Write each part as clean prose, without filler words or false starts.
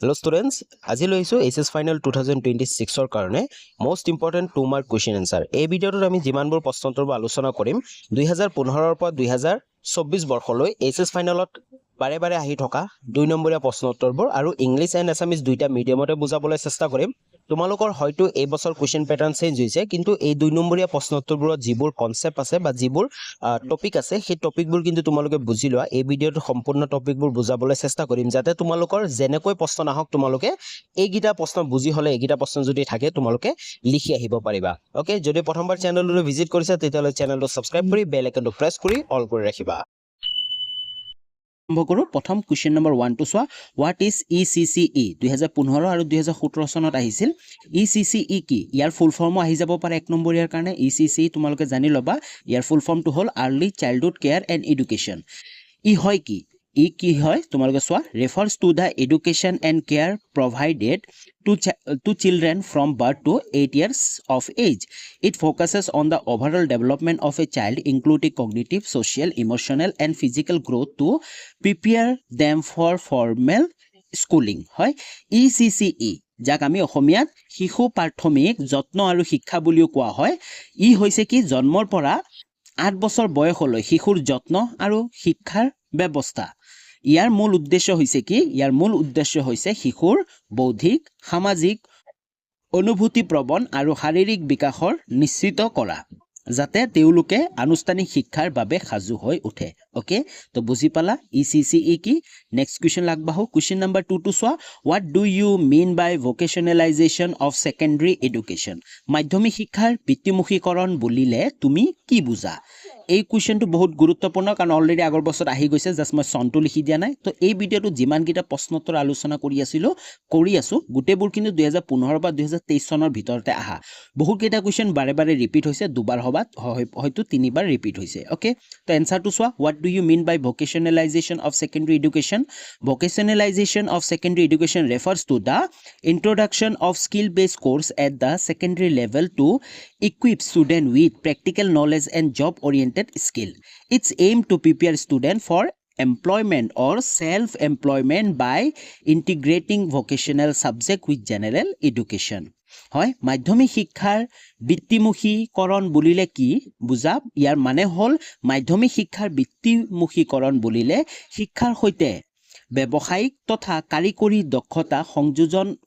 Hello students, আজি লৈছো HS Final 2026 ৰ কাৰণে most important 2 mark question answer. এই ভিডিঅটোত আমি যিমানবোৰ প্ৰশ্নোত্তৰ আলোচনা কৰিম 2015 ৰ পৰা 2024 বৰ্ষলৈ HS Finalত বাৰে বাৰে আহি থকা 2 নম্বৰীয়া প্ৰশ্নোত্তৰবোৰ আৰু ইংলিছ এণ্ড আছামিজ দুইটা মিডিয়ামতে বুজাবলৈ চেষ্টা কৰিম। তোমালোকৰ হয়তো এই বছৰ কোৱেশ্চন প্যাটাৰ্ন চেঞ্জ হৈছে, কিন্তু এই 2 নম্বৰীয়া প্ৰশ্নোত্তৰবোৰত যিবোৰ কনসেপ্ট আছে বা যিবোৰ টপিক আছে সেই টপিকবোৰ কিন্তু তোমালোকে বুজি লোৱা। এই ভিডিঅ'টো সম্পূৰ্ণ টপিকবোৰ বুজাবলৈ চেষ্টা কৰিম যাতে তোমালোকৰ যেনেকৈ প্ৰশ্ন নাহক তোমালোকে এইগিটা প্ৰশ্ন বুজি হলে এইগিটা প্ৰশ্ন যদি থাকে তোমালোকে লিখি আহিব পাৰিবা। ওকে, যদি প্ৰথমবাৰ চেনেলটো ভিজিট কৰিছা তেতিয়াহলে চেনেলটো সাবস্ক্ৰাইব কৰি বেল আইকনটো প্ৰেছ কৰি অল কৰি ৰাখিবা। আৰম্ভ কৰোঁ। প্ৰথম কুৱেশ্যন নম্বৰ 1 টো চোৱা। What is ECCE? 2015 আৰু 2017 চনত আহিছিল। ECCE কি? ইয়াৰ ফুল ফৰ্মো আহি যাব পাৰে 1 নম্বৰীয়াৰ কাৰণে। ECCE তোমালোকে জানি ল'বা। ইয়াৰ ফুল ফৰ্মটো হ'ল early childhood care and education. ই হয় কি? ই কি হয় তোমালোকে চোৱা। Refers to the education and care provided to children from birth to 8 years of age. It focuses on the overall development of a child, including cognitive, social, emotional, and physical growth to prepare them for formal schooling. হয় ECCE, যাক আমি অসমীয়াত শিশু প্ৰাথমিক যত্ন আৰু শিক্ষা বুলিও কোৱা হয়। ই হৈছে কি জন্মৰ পৰা 8 বছৰ বয়সলৈ শিশুৰ যত্ন আৰু শিক্ষাৰ ব্যৱস্থা। ইয়াৰ মূল উদ্দেশ্য হৈছে কি? ইয়াৰ মূল উদ্দেশ্য হৈছে শিশুৰ বৌদ্ধিক, সামাজিক, অনুভূতিপ্ৰবণ আৰু শাৰীৰিক বিকাশৰ নিশ্চিত কৰা, যাতে তেওঁলোকে আনুষ্ঠানিক শিক্ষাৰ বাবে সাজু হৈ উঠে। ওকে, তো বুজি পালা ECCE কি? নেক্সট কুৱেশ্যন আগবাঢ়ো। কুৱেশ্যন নম্বৰ 2 টো চোৱা। What do you mean by vocationalization of secondary education? মাধ্যমিক শিক্ষাৰ বৃত্তিমুখীকৰণ বুলিলে তুমি কি বুজা? এই কুৱেশ্যনটো বহুত গুৰুত্বপূৰ্ণ, কাৰণ অলৰেডি আগৰ বছৰত আহি গৈছে, জাষ্ট মই চনটো লিখি দিয়া নাই। তো এই ভিডিঅ'টো যিমানকেইটা প্ৰশ্নোত্তৰ আলোচনা কৰি আছো গোটেইবোৰ কিন্তু 2015 বা 2023 চনৰ ভিতৰতে আহা। বহুতকেইটা কুৱেশ্যন বাৰে বাৰে ৰিপিট হৈছে, দুবাৰ হয়তো তিনিবাৰ ৰিপিট হৈছে। ওকে, তো এনচাৰটো চোৱা। What do you mean by vocationalization of secondary education? Vocationalization of secondary education refers to the introduction of skill-based course at the secondary level to equip students with practical knowledge and job-oriented skill. It's aimed to prepare students for employment or self-employment by integrating vocational subject with general education. হয়, মাধ্যমিক শিক্ষাৰ বৃত্তিমুখীকৰণ বুলিলে কি বুজা? ইয়াৰ মানে হ'ল মাধ্যমিক শিক্ষাৰ বৃত্তিমুখীকৰণ বুলিলে শিক্ষাৰ সৈতে ব্যৱসায়িক তথা কাৰিকৰী দক্ষতা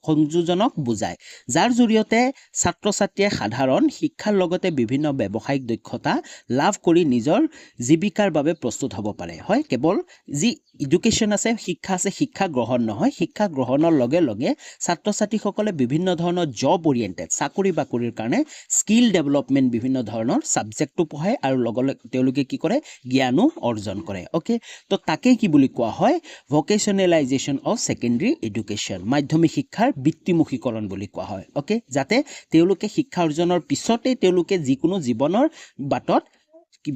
সংযোজনক বুজায়, যাৰ জৰিয়তে ছাত্ৰ ছাত্ৰীয়ে সাধাৰণ শিক্ষাৰ লগতে বিভিন্ন ব্যৱসায়িক দক্ষতা লাভ কৰি নিজৰ জীৱিকাৰ বাবে প্ৰস্তুত হ'ব পাৰে। হয়, কেৱল যি এডুকেশ্যন আছে, শিক্ষা আছে, শিক্ষা গ্ৰহণ নহয়, শিক্ষা গ্ৰহণৰ লগে লগে ছাত্ৰ ছাত্ৰীসকলে বিভিন্ন ধৰণৰ জব অৰিয়েণ্টেড চাকৰি বাকৰিৰ কাৰণে স্কিল ডেভেলপমেণ্ট বিভিন্ন ধৰণৰ ছাবজেক্টটো পঢ়ে আৰু লগতে তেওঁলোকে কি কৰে? জ্ঞানো অৰ্জন কৰে। ওকে, তো তাকেই কি বুলি কোৱা হয়? ভোকেশ্যনেলাইজেশ্যন অফ ছেকেণ্ডাৰী এডুকেশ্যন, মাধ্যমিক শিক্ষাৰ বৃত্তিমুখীকৰণ বুলি কোৱা হয়। ওকে, যাতে তেওঁলোকে শিক্ষা অৰ্জনৰ পিছতে তেওঁলোকে যিকোনো জীৱনৰ বাটত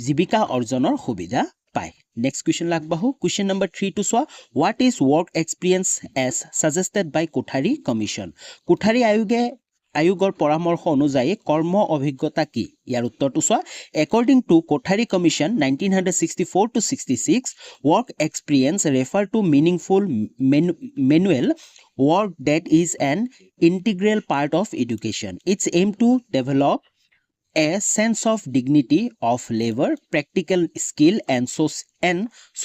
জীৱিকা অৰ্জনৰ সুবিধা পায়। নেক্সট কুৱেশ্যন আগবাঢ়ো। কুৱেশ্যন নম্বৰ 3 টো চোৱা। What is work experience as suggested by Kothari commission? Kothari আয়োগৰ পৰামৰ্শ অনুযায়ী কৰ্ম অভিজ্ঞতা কি? ইয়াৰ উত্তৰটো চোৱা। According to Kothari Commission 1964 to 66, work experience refer to meaningful manual work that is an integral part of education. It's aimed to develop a sense of dignity of labor, practical skill and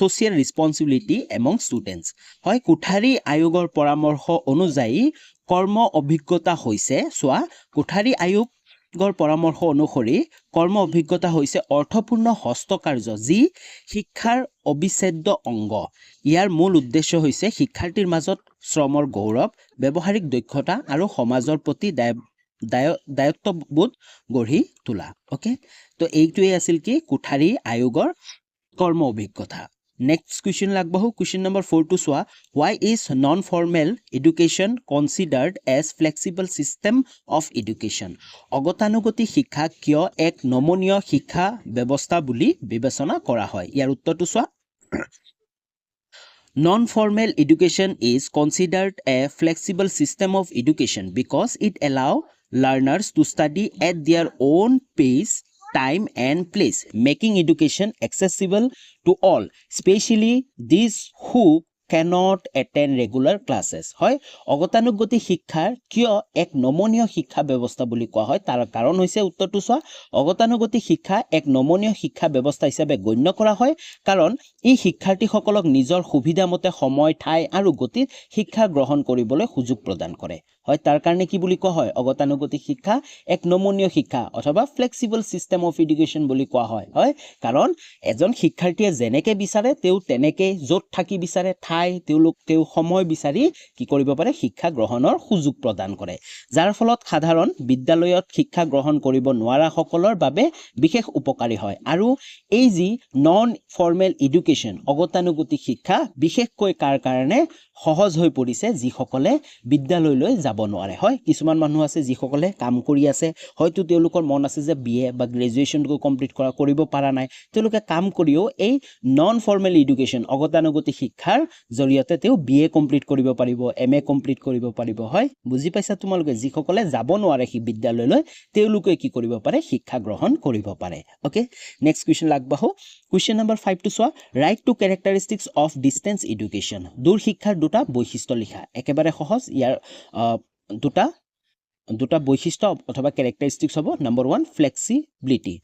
social responsibility among students. হয়, কোঠাৰী আয়োগৰ পৰামৰ্শ অনুযায়ী কৰ্ম অভিজ্ঞতা হৈছে, চোৱা, কোঠাৰী আয়োগৰ পৰামৰ্শ অনুসৰি কৰ্ম অভিজ্ঞতা হৈছে অৰ্থপূৰ্ণ হস্তকাৰ্য যি শিক্ষাৰ অবিচ্ছেদ্য অংগ। ইয়াৰ মূল উদ্দেশ্য হৈছে শিক্ষাৰ্থীৰ মাজত শ্ৰমৰ গৌৰৱ, ব্যৱহাৰিক দক্ষতা আৰু সমাজৰ প্ৰতি দায়িত্ববোধ গঢ়ি তোলা। ওকে, তো এইটোৱেই আছিল কি কোঠাৰী আয়োগৰ কৰ্ম অভিজ্ঞতা। নেক্সট কুৱেশ্যন আগবাঢ়ো। কুৱেশ্যন নম্বৰ 4 টো চোৱা। Why is non-formal education considered as flexible system of education? অগতানুগতিক শিক্ষা কিয় এক নমনীয় শিক্ষা ব্যৱস্থা বুলি বিবেচনা কৰা হয়? ইয়াৰ উত্তৰটো চোৱা। Non-formal education is considered a flexible system of education because it allows learners to study at their own pace, time and place, making education accessible to all, especially these who cannot attend regular classes হয় অগতানুগতিক শিক্ষাৰ কিয় এক নমনীয় শিক্ষা ব্যৱস্থা বুলি কোৱা হয় তাৰ কাৰণ হৈছে উত্তৰটো চোৱা অগতানুগতিক শিক্ষা এক নমনীয় শিক্ষা ব্যৱস্থা হিচাপে গণ্য কৰা হয় কাৰণ ই শিক্ষাৰ্থীসকলক নিজৰ সুবিধামতে সময় ঠাই আৰু গতিত শিক্ষা গ্ৰহণ কৰিবলৈ সুযোগ প্ৰদান কৰে হয় তাৰ কাৰণে কি বুলি কোৱা হয় অগতানুগতিক শিক্ষা এক নমনীয় শিক্ষা অথবা ফ্লেক্সিবল সিস্টেম অফ এডুকেশ্যন বুলি কোৱা হয় হয় কাৰণ এজন শিক্ষাৰ্থীয়ে যেনেকে বিচাৰে তেওঁ তেনেকে য'ত থাকি বিচাৰে ঠাই তেওঁ সময় বিচাৰি কি কৰিব পাৰে শিক্ষা গ্ৰহণৰ সুযোগ প্ৰদান কৰে যাৰ ফলত সাধাৰণ বিদ্যালয়ত শিক্ষা গ্ৰহণ কৰিব নোৱাৰা সকলৰ বাবে বিশেষ উপকাৰী হয় আৰু এই যি নন ফৰ্মেল এডুকেশ্যন অগতানুগতিক শিক্ষা বিশেষকৈ কাৰ কাৰণে সহজ হৈ পৰিছে যিসকলে বিদ্যালয়লৈ যাব নোৱাৰে হয় কিছুমান মানুহ আছে যিসকলে কাম কৰি আছে হয়তো তেওঁলোকৰ মন আছে যে বিএ বা গ্ৰেজুৱেশ্যনটো কমপ্লিট কৰিব পৰা নাই তেওঁলোকে কাম কৰিও এই নন ফৰ্মেল এডুকেশ্যন অগতানুগতিক শিক্ষাৰ জৰিয়তে তেওঁ বিএ কমপ্লিট কৰিব পাৰিব এমএ কমপ্লিট কৰিব পাৰিব হয় বুজি পাইছা তোমালোকে যিসকলে যাব নোৱাৰে সেই বিদ্যালয়লৈ তেওঁলোকে কি কৰিব পাৰে শিক্ষা গ্ৰহণ কৰিব পাৰে ওকে নেক্সট কুৱেশ্যন আগবাঢ়ো কুৱেশ্যন নম্বৰ 5 টো চোৱা write two characteristics of distance education দূৰ শিক্ষাৰ দুটা বৈশিষ্ট্য লিখা একেবাৰে সহজ ইয়াৰ দুটা বৈশিষ্ট্য অথবা ক্যাৰেক্টাৰিষ্টিক্স হ'ব নম্বৰ 1 ফ্লেক্সিবিলিটি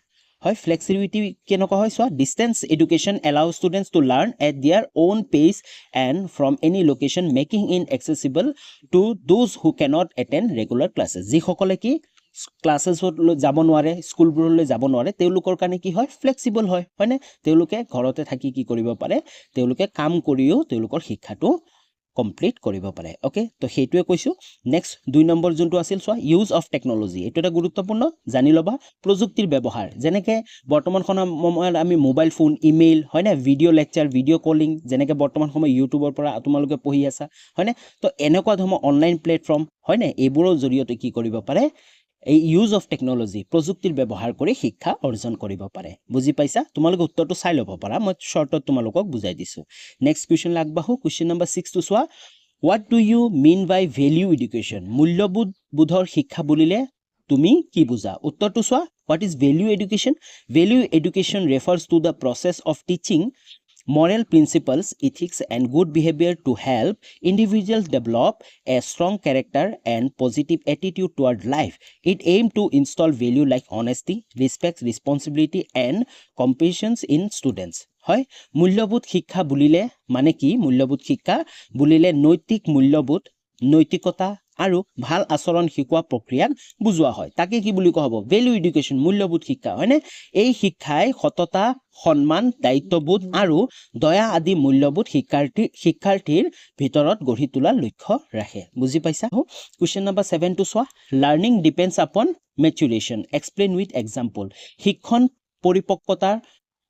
হয় ফ্লেক্সিবিলিটি কেনেকুৱা হয় চোৱা distance education allow students to learn at their own pace and from any location making in accessible to those who cannot attend regular classes যিসকলে কি ক্লাছেছলৈ যাব নোৱাৰে স্কুলবোৰলৈ যাব নোৱাৰে তেওঁলোকৰ কাৰণে কি হয় ফ্লেক্সিবল হয় হয়নে তেওঁলোকে ঘৰতে থাকি কি কৰিব পাৰে তেওঁলোকে কাম কৰিও তেওঁলোকৰ শিক্ষাটো কমপ্লিট কৰিব পাৰে ওকে তো সেইটোৱে কৈছো নেক্সট 2 নম্বৰ যোনটো আছিল চোৱা ইউজ অফ টেকনলজি এটো এটা গুৰুত্বপূৰ্ণ জানি লবা প্ৰযুক্তিৰ ব্যৱহাৰ যেনেকে বৰ্তমান সময়ত আমি মোবাইল ফোন ইমেইল হয় না ভিডিঅ' লেকচাৰ ভিডিঅ' কলিং যেনেকে বৰ্তমান সময় ইউটিউবৰ পৰা তোমালোকে পঢ়ি আছা হয় না তো এনেকুৱা ধৰণৰ অনলাইন প্লেটফৰ্ম হয় না এইবোৰৰ জৰিয়তে কি কৰিব পাৰে এই ইউজ অফ টেকনলজি প্ৰযুক্তিৰ ব্যৱহাৰ কৰি শিক্ষা অৰ্জন কৰিব পাৰে বুজি পাইছা তোমালোকে উত্তৰটো চাই ল'ব পাৰা মই শৰ্টত তোমালোকক বুজাই দিছো নেক্সট কুৱেশ্যন আগবাঢ়ো কুৱেশ্যন নম্বৰ 6 টো চোৱা what do you mean by value education মূল্যবোধৰ শিক্ষা বুলিলে তুমি কি বুজা উত্তৰটো চোৱা what is value education value education refers to the process of teaching moral principles, ethics, and good behavior to help individuals develop a strong character and positive attitude toward life. It aims to install value like honesty, respect, responsibility, and compassion in students. হয় মূল্যবোধ শিক্ষা বুলিলে মানে কি মূল্যবোধ শিক্ষা বুলিলে নৈতিক মূল্যবোধ নৈতিকতা আৰু ভাল আচৰণ শিকোৱা প্ৰক্ৰিয়াক বুজোৱা হয় তাকে কি বুলি কোৱা হ'ব ভেলিউ এডুকেশ্যন মূল্যবোধ শিক্ষা হয়নে এই শিক্ষাই সততা সন্মান দায়িত্ববোধ আৰু দয়া আদি মূল্যবোধ শিক্ষাৰ্থীৰ ভিতৰত গঢ়ি তোলাৰ লক্ষ্য ৰাখে বুজি পাইছা কুৱেশ্যন নম্বৰ 7 টো চোৱা লাৰ্নিং ডিপেন্ডছ আপন মেচুৰেশ্যন এক্সপ্লেইন উইথ এক্সাম্পল শিক্ষণ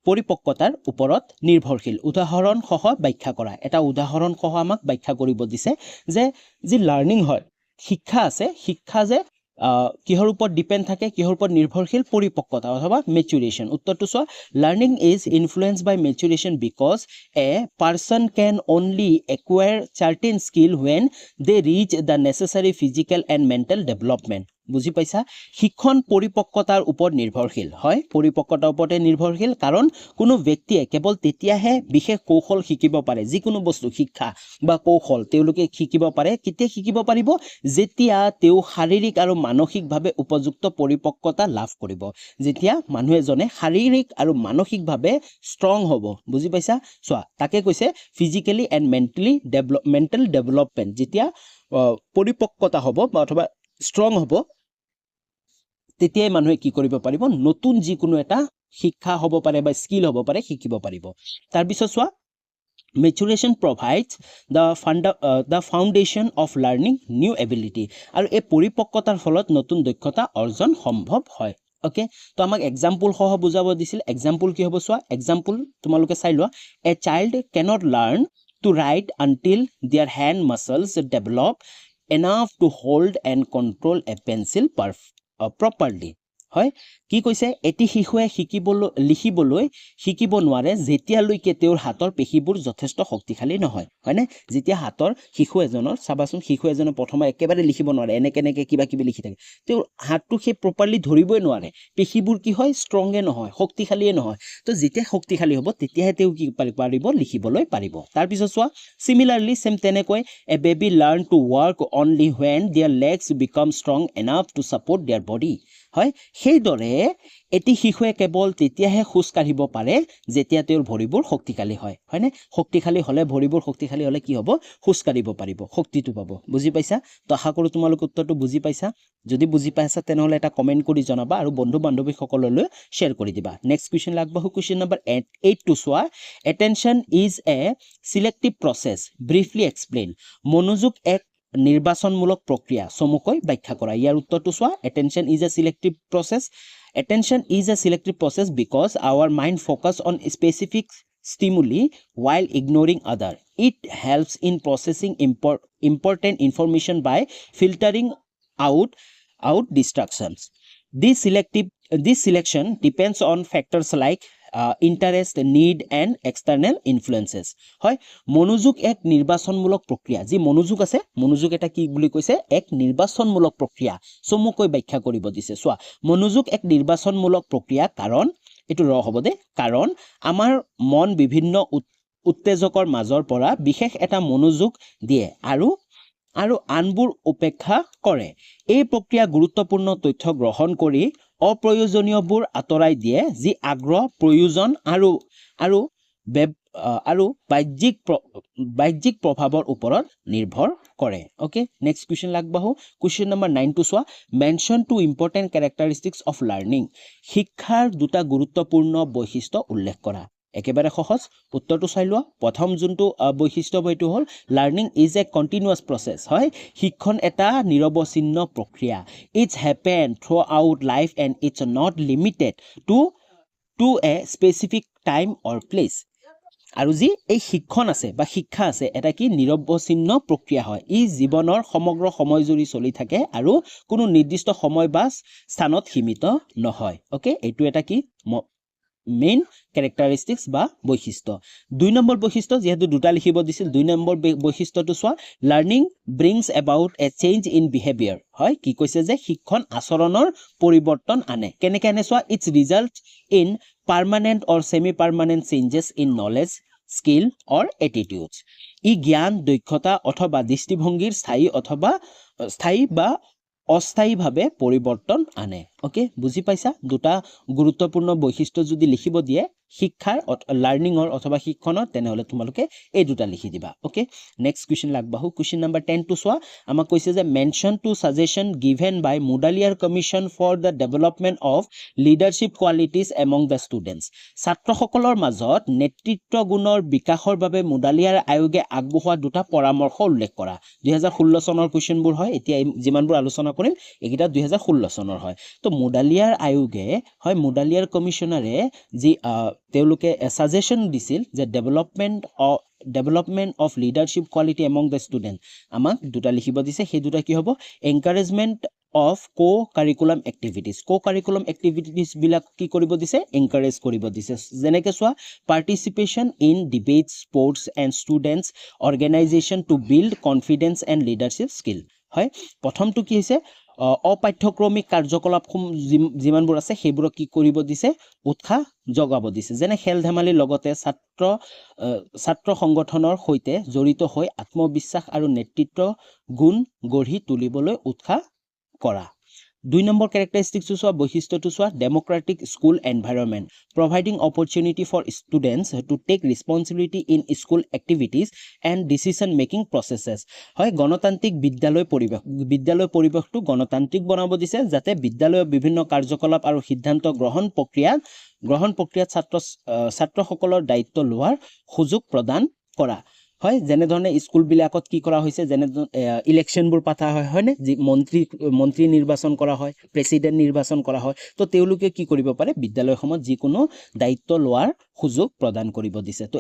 পৰিপক্কতাৰ ওপৰত নিৰ্ভৰশীল উদাহৰণ সহ ব্যাখ্যা কৰা এটা উদাহৰণ সহ আমাক ব্যাখ্যা কৰিব দিছে যে যি লাৰ্নিং হয় শিক্ষা আছে শিক্ষা যে কিহৰ ওপৰত ডিপেন্ড থাকে কিহৰ ওপৰত নিৰ্ভৰশীল পৰিপক্কতা অথবা মেচুৰেশ্যন উত্তৰটো চোৱা learning is influenced by maturation because a person can only acquire certain skill when they reach the necessary physical and mental development বুজি পাইছা শিক্ষণ পৰিপক্কতাৰ ওপৰত নিৰ্ভৰশীল হয় পৰিপক্কতাৰ ওপৰতে নিৰ্ভৰশীল কাৰণ কোনো ব্যক্তিয়ে কেৱল তেতিয়াহে বিশেষ কৌশল শিকিব পাৰে যিকোনো বস্তু শিক্ষা বা কৌশল তেওঁলোকে শিকিব পাৰে কেতিয়া শিকিব পাৰিব যেতিয়া তেওঁ শাৰীৰিক আৰু মানসিকভাৱে উপযুক্ত পৰিপক্কতা লাভ কৰিব যেতিয়া মানুহ এজনে শাৰীৰিক আৰু মানসিকভাৱে ষ্ট্ৰং হ'ব বুজি পাইছা চোৱা তাকে কৈছে ফিজিক্যালি এণ্ড মেন্টেল ডেভেলপমেন্ট যেতিয়া পৰিপক্কতা হ'ব বা অথবা ষ্ট্ৰং হ'ব তেতিয়াই মানুহে কি কৰিব পাৰিব নতুন যিকোনো এটা শিক্ষা হ'ব পাৰে বা স্কিল হ'ব পাৰে শিকিব পাৰিব তাৰ পিছত চোৱা maturation provides the foundation of learning new ability আৰু এই পৰিপক্কতাৰ ফলত নতুন দক্ষতা অৰ্জন সম্ভৱ হয় ওকে তো আমাক এক্সাম্পল সহ বুজাব দিছিল এক্সাম্পল কি হ'ব চোৱা এক্সাম্পল তোমালোকে চাই লোৱা a child cannot learn to write until their hand muscles develop enough to hold and control a pencil properly হয় কি কৈছে এটি শিশুৱে লিখিবলৈ শিকিব নোৱাৰে যেতিয়ালৈকে তেওঁৰ হাতৰ পেশীবোৰ যথেষ্ট শক্তিশালী নহয় হয়নে যেতিয়া হাতৰ শিশু এজনৰ চাবাচোন শিশু এজনে প্ৰথমে একেবাৰে লিখিব নোৱাৰে এনেকে কিবা কিবি লিখি থাকে তেওঁৰ হাতটো সেই প্ৰপাৰলি ধৰিবই নোৱাৰে পেশীবোৰ কি হয় ষ্ট্ৰংগে নহয় শক্তিশালীয়ে নহয় তো যেতিয়া শক্তিশালী হ'ব তেতিয়াহে তেওঁ কি পাৰিব লিখিবলৈ পাৰিব তাৰ পিছত চোৱা সিমিলাৰলি সেম তেনেকৈ a baby learn to walk only when their legs become strong enough to support their body হয় সেইদৰে এটি শিশুৱে কেৱল তেতিয়াহে খোজ কাঢ়িব পাৰে যেতিয়া তেওঁৰ ভৰিবোৰ শক্তিশালী হয় হয়নে শক্তিশালী হ'লে ভৰিবোৰ শক্তিশালী হ'লে কি হ'ব খোজ কাঢ়িব পাৰিব শক্তিটো পাব বুজি পাইছা তো আশা কৰোঁ তোমালোক উত্তৰটো বুজি পাইছা যদি বুজি পাইছা তেনেহ'লে এটা কমেণ্ট কৰি জনাবা আৰু বন্ধু বান্ধৱীসকললৈ শ্বেয়াৰ কৰি দিবা নেক্সট কুৱেশ্যন আগবাঢ়ো কুৱেশ্যন নম্বৰ 8 টো চোৱা attention is a selective process briefly explain মনোযোগ এক নিৰ্বাচনমূলক প্ৰক্ৰিয়া চমুকৈ ব্যাখ্যা কৰা ইয়াৰ উত্তৰটো চোৱা attention is a selective process because our mind focus on specific stimuli while ignoring other it helps in processing important information by filtering out distractions this selection depends on factors like interest need and external influences হয় মনোযোগ এক নিৰ্বাচনমূলক প্ৰক্ৰিয়া যি মনোযোগ আছে মনোযোগ এটা কি বুলি কৈছে এক নিৰ্বাচনমূলক প্ৰক্ৰিয়া চমুকৈ ব্যাখ্যা কৰিব দিছে চোৱা মনোযোগ এক নিৰ্বাচনমূলক প্ৰক্ৰিয়া কাৰণ এটো হ'ব দে কাৰণ আমাৰ মন বিভিন্ন উত্তেজকৰ মাজৰ পৰা বিশেষ এটা মনোযোগ দিয়ে আৰু আনবোৰ উপেক্ষা কৰে এই প্ৰক্ৰিয়া গুৰুত্বপূৰ্ণ তথ্য গ্ৰহণ কৰি অপ্ৰয়োজনীয়বোৰ আঁতৰাই দিয়ে যি আগ্ৰহ প্ৰয়োজন আৰু বাহ্যিক প্ৰভাৱৰ ওপৰত নিৰ্ভৰ কৰে ওকে নেক্সট কুৱেশ্যন আগবাঢ়ো কুৱেশ্যন নম্বৰ 9 টো চোৱা mention two important characteristics of learning শিক্ষাৰ দুটা গুৰুত্বপূৰ্ণ বৈশিষ্ট্য উল্লেখ কৰা একেবাৰে সহজ উত্তৰটো চাই লোৱা প্ৰথম যোনটো বৈশিষ্ট্য এইটো হ'ল learning is a continuous process হয় শিক্ষণ এটা নিৰৱচ্ছিন্ন প্ৰক্ৰিয়া it's happen throughout life and it's not limited to a specific time or place আৰু যি এই শিক্ষণ আছে বা শিক্ষা আছে এটা কি নিৰৱচ্ছিন্ন প্ৰক্ৰিয়া হয় ই জীৱনৰ সমগ্ৰ সময় জুৰি চলি থাকে আৰু কোনো নিৰ্দিষ্ট সময় বা স্থানত সীমিত নহয় ওকে এইটো এটা কি মেইন characteristics বা বৈশিষ্ট্য 2 নম্বৰ বৈশিষ্ট্য যেহেতু দুটা লিখিব দিছিল 2 নম্বৰ বৈশিষ্ট্যটো চোৱা learning brings about A change in behaviour হয় কি কৈছে যে শিক্ষণ আচৰণৰ পৰিৱৰ্তন আনে কেনেকৈ আনে চোৱা it's result in permanent or semi permanent changes in knowledge skill or attitudes ই জ্ঞান দক্ষতা অথবা দৃষ্টিভংগীৰ স্থায়ী বা অস্থায়ীভাৱে পৰিৱৰ্তন আনে ওকে বুজি পাইছা দুটা গুৰুত্বপূৰ্ণ বৈশিষ্ট্য যদি লিখিব দিয়ে শিক্ষাৰ লাৰ্নিঙৰ অথবা শিক্ষণৰ তেনেহ'লে তোমালোকে এই দুটা লিখি দিবা ওকে নেক্সট কুৱেশ্যন আগবাঢ়ো কুৱেশ্যন নম্বৰ 10 টো চোৱা আমাক কৈছে যে mention two suggestion given by Mudaliar commission for the development of leadership qualities among the students ছাত্ৰসকলৰ মাজত নেতৃত্ব গুণৰ বিকাশৰ বাবে মুডালিয়াৰ আয়োগে আগবঢ়োৱা দুটা পৰামৰ্শ উল্লেখ কৰা 2016 চনৰ কুৱেশ্যনবোৰ হয় এতিয়া যিমানবোৰ আলোচনা কৰিম এইকেইটা 2016 চনৰ হয় তো মুডালিয়াৰ আয়োগে হয় মুডালিয়াৰ কমিশ্যনাৰে যি তেওঁলোকে সাজেশন দিছিল যে development of leadership quality among the student আমাক দুটা লিখিব দিছে সেই দুটা কি হ'ব এনকাৰেজমেণ্ট অফ কাৰিকুলাম এক্টিভিটিজ বিলাক কি কৰিব দিছে এনকাৰেজ কৰিব দিছে যেনেকৈ চোৱা participation in debate sports and students organisation to build confidence and leadership skill হয় প্ৰথমটো কি হৈছে অপাঠ্যক্ৰমিক কাৰ্যকলাপ যিমানবোৰ আছে সেইবোৰক কি কৰিব দিছে উৎসাহ জগাব দিছে যেনে খেল ধেমালিৰ লগতে ছাত্ৰ সংগঠনৰ সৈতে জড়িত হৈ আত্মবিশ্বাস আৰু নেতৃত্ব গুণ গঢ়ি তুলিবলৈ উৎসাহ কৰা 2 নম্বৰ characteristics চোৱা বৈশিষ্ট্যটো চোৱা democratic school environment providing opportunity for students to take responsibility in school activities and decision making processes হয় গণতান্ত্ৰিক বিদ্যালয় পৰিৱেশটো গণতান্ত্ৰিক বনাব দিছে যাতে বিদ্যালয়ৰ বিভিন্ন কাৰ্যকলাপ আৰু সিদ্ধান্ত গ্ৰহণ প্ৰক্ৰিয়াত ছাত্ৰসকলৰ দায়িত্ব লোৱাৰ সুযোগ প্ৰদান কৰা হয় যেনে ধৰণে স্কুলবিলাকত কি কৰা হৈছে যেনে ইলেকশ্যনবোৰ পাতা হয়নে যি মন্ত্ৰী নিৰ্বাচন কৰা হয় প্ৰেছিডেণ্ট নিৰ্বাচন কৰা হয় তো তেওঁলোকে কি কৰিব পাৰে বিদ্যালয়সমূহত যিকোনো দায়িত্ব লোৱাৰ সুযোগ প্ৰদান কৰিব দিছে তো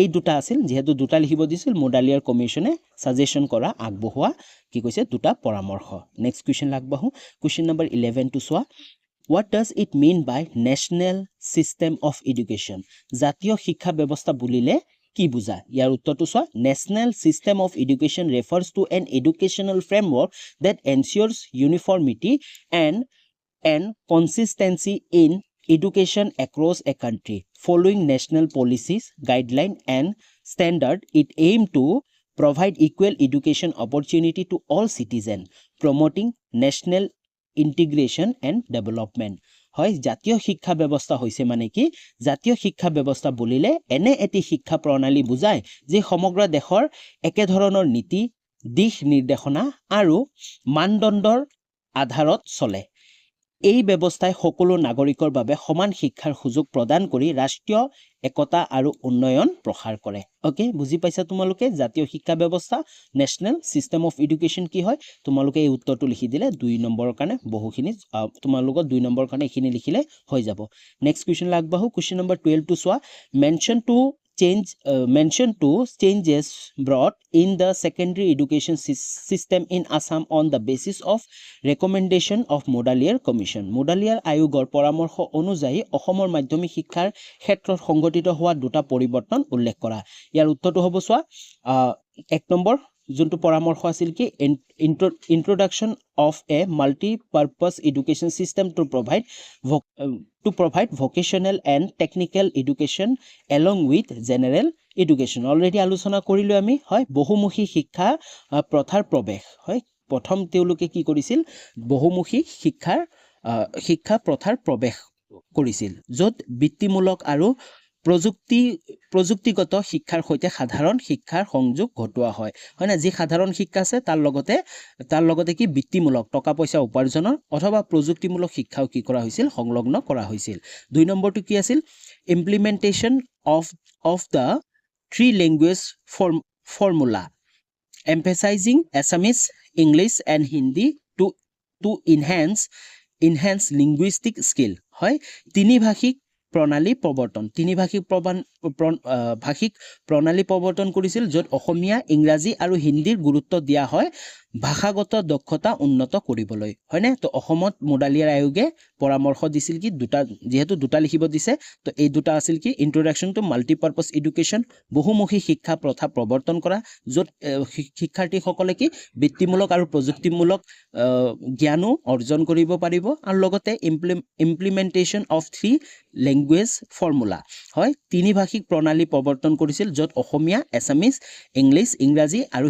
এই দুটা আছিল যেহেতু দুটা লিখিব দিছিল মুডালিয়াৰ কমিশ্যনে সাজেশন কৰা আগবঢ়োৱা কি কৈছে দুটা পৰামৰ্শ নেক্সট কুৱেশ্যন আগবাঢ়ো কুৱেশ্যন নম্বৰ 11 টো চোৱা What does it mean by national system of education? জাতীয় শিক্ষা ব্যৱস্থা বুলিলে কি বুজা? ইয়াৰ উত্তৰটো চোৱা, national system of education refers to an educational framework that ensures uniformity and consistency in education across a country. Following national policies, guidelines, and standards, it aims to provide equal education opportunity to all citizens, promoting national integration and development. হয়, জাতীয় শিক্ষা ব্যৱস্থা হৈছে মানে কি? জাতীয় শিক্ষা ব্যৱস্থা বুলিলে এনে এটি শিক্ষা প্ৰণালী বুজায় যে সমগ্ৰ দেশৰ একে ধৰণৰ নীতি, দিশ নিৰ্দেশনা আৰু মানদণ্ডৰ আধাৰত চলে। এই ব্যৱস্থাই সকলো নাগৰিকৰ বাবে সমান শিক্ষাৰ সুযোগ প্ৰদান কৰি ৰাষ্ট্ৰীয় একতা আৰু উন্নয়ন প্ৰসাৰ কৰে। ওকে, বুজি পাইছা তোমালোকে? জাতীয় শিক্ষা ব্যৱস্থা, নেশ্যনেল চিষ্টেম অফ এডুকেশ্যন কি হয়? তোমালোকে এই উত্তৰটো লিখি দিলে 2 নম্বৰৰ কাৰণে বহুখিনি, তোমালোকৰ 2 নম্বৰৰ কাৰণে এইখিনি লিখিলে হৈ যাব। নেক্সট কুৱেশ্যন আগবাঢ়ো। কুৱেশ্যন নম্বৰ 12 টো চোৱা, mention to changes brought in the secondary education system in Assam on the basis of recommendation of Modaliar Commission. Modaliar আয়োগৰ পৰামৰ্শ অনুযায়ী অসমৰ মাধ্যমিক শিক্ষাৰ ক্ষেত্ৰত সংঘটিত হোৱা দুটা পৰিৱৰ্তন উল্লেখ কৰা। ইয়াৰ উত্তৰটো হ'ব চোৱা, 1 নম্বৰ যোনটো পৰামৰ্শ আছিল কি, introduction of a multi-purpose education system to provide vocational and technical education along with general education. Already আলোচনা কৰিলো আমি, হয়, বহুমুখী শিক্ষা প্ৰথাৰ প্ৰৱেশ। হয়, প্ৰথম তেওঁলোকে কি কৰিছিল? বহুমুখী শিক্ষা প্ৰথাৰ প্ৰৱেশ কৰিছিল, য'ত বৃত্তিমূলক আৰু প্ৰযুক্তিগত শিক্ষাৰ সৈতে সাধাৰণ শিক্ষাৰ সংযোগ ঘটোৱা হয়। হয় না? যি সাধাৰণ শিক্ষা আছে তাৰ লগতে কি বৃত্তিমূলক, টকা পইচা উপাৰ্জনৰ অথবা প্ৰযুক্তিমূলক শিক্ষাও কি কৰা হৈছিল? সংলগ্ন কৰা হৈছিল। 2 নম্বৰটো কি আছিল? Implementation of the 3 language formula, emphasizing Assamese, English and Hindi to enhance linguistic skill. হয়, তিনিভাষিক প্ৰণালী প্ৰৱৰ্তন কৰিছিল, য'ত অসমীয়া, ইংৰাজী আৰু হিন্দীৰ গুৰুত্ব দিয়া হয় ভাষাগত দক্ষতা উন্নত কৰিবলৈ। হয়নে? তো অসমত মোডালিয়াৰ আয়োগে পৰামৰ্শ দিছিল কি, যিহেতু দুটা লিখিব দিছে, তো এই দুটা আছিল কি, ইন্ট্ৰডাকশ্যন টু মাল্টিপাৰ্পাছ এডুকেশ্যন, বহুমুখী শিক্ষা প্ৰথা প্ৰৱৰ্তন কৰা, য'ত শিক্ষাৰ্থীসকলে কি বৃত্তিমূলক আৰু প্ৰযুক্তিমূলক জ্ঞানো অৰ্জন কৰিব পাৰিব, আৰু লগতে ইমপ্লিমেণ্টেশ্যন অফ 3 লেংগুৱেজ ফৰ্মুলা। হয়, তিনিভাষিক প্ৰণালী প্ৰৱৰ্তন কৰিছিল, য'ত অসমীয়া, এছামিজ, ইংৰাজী আৰু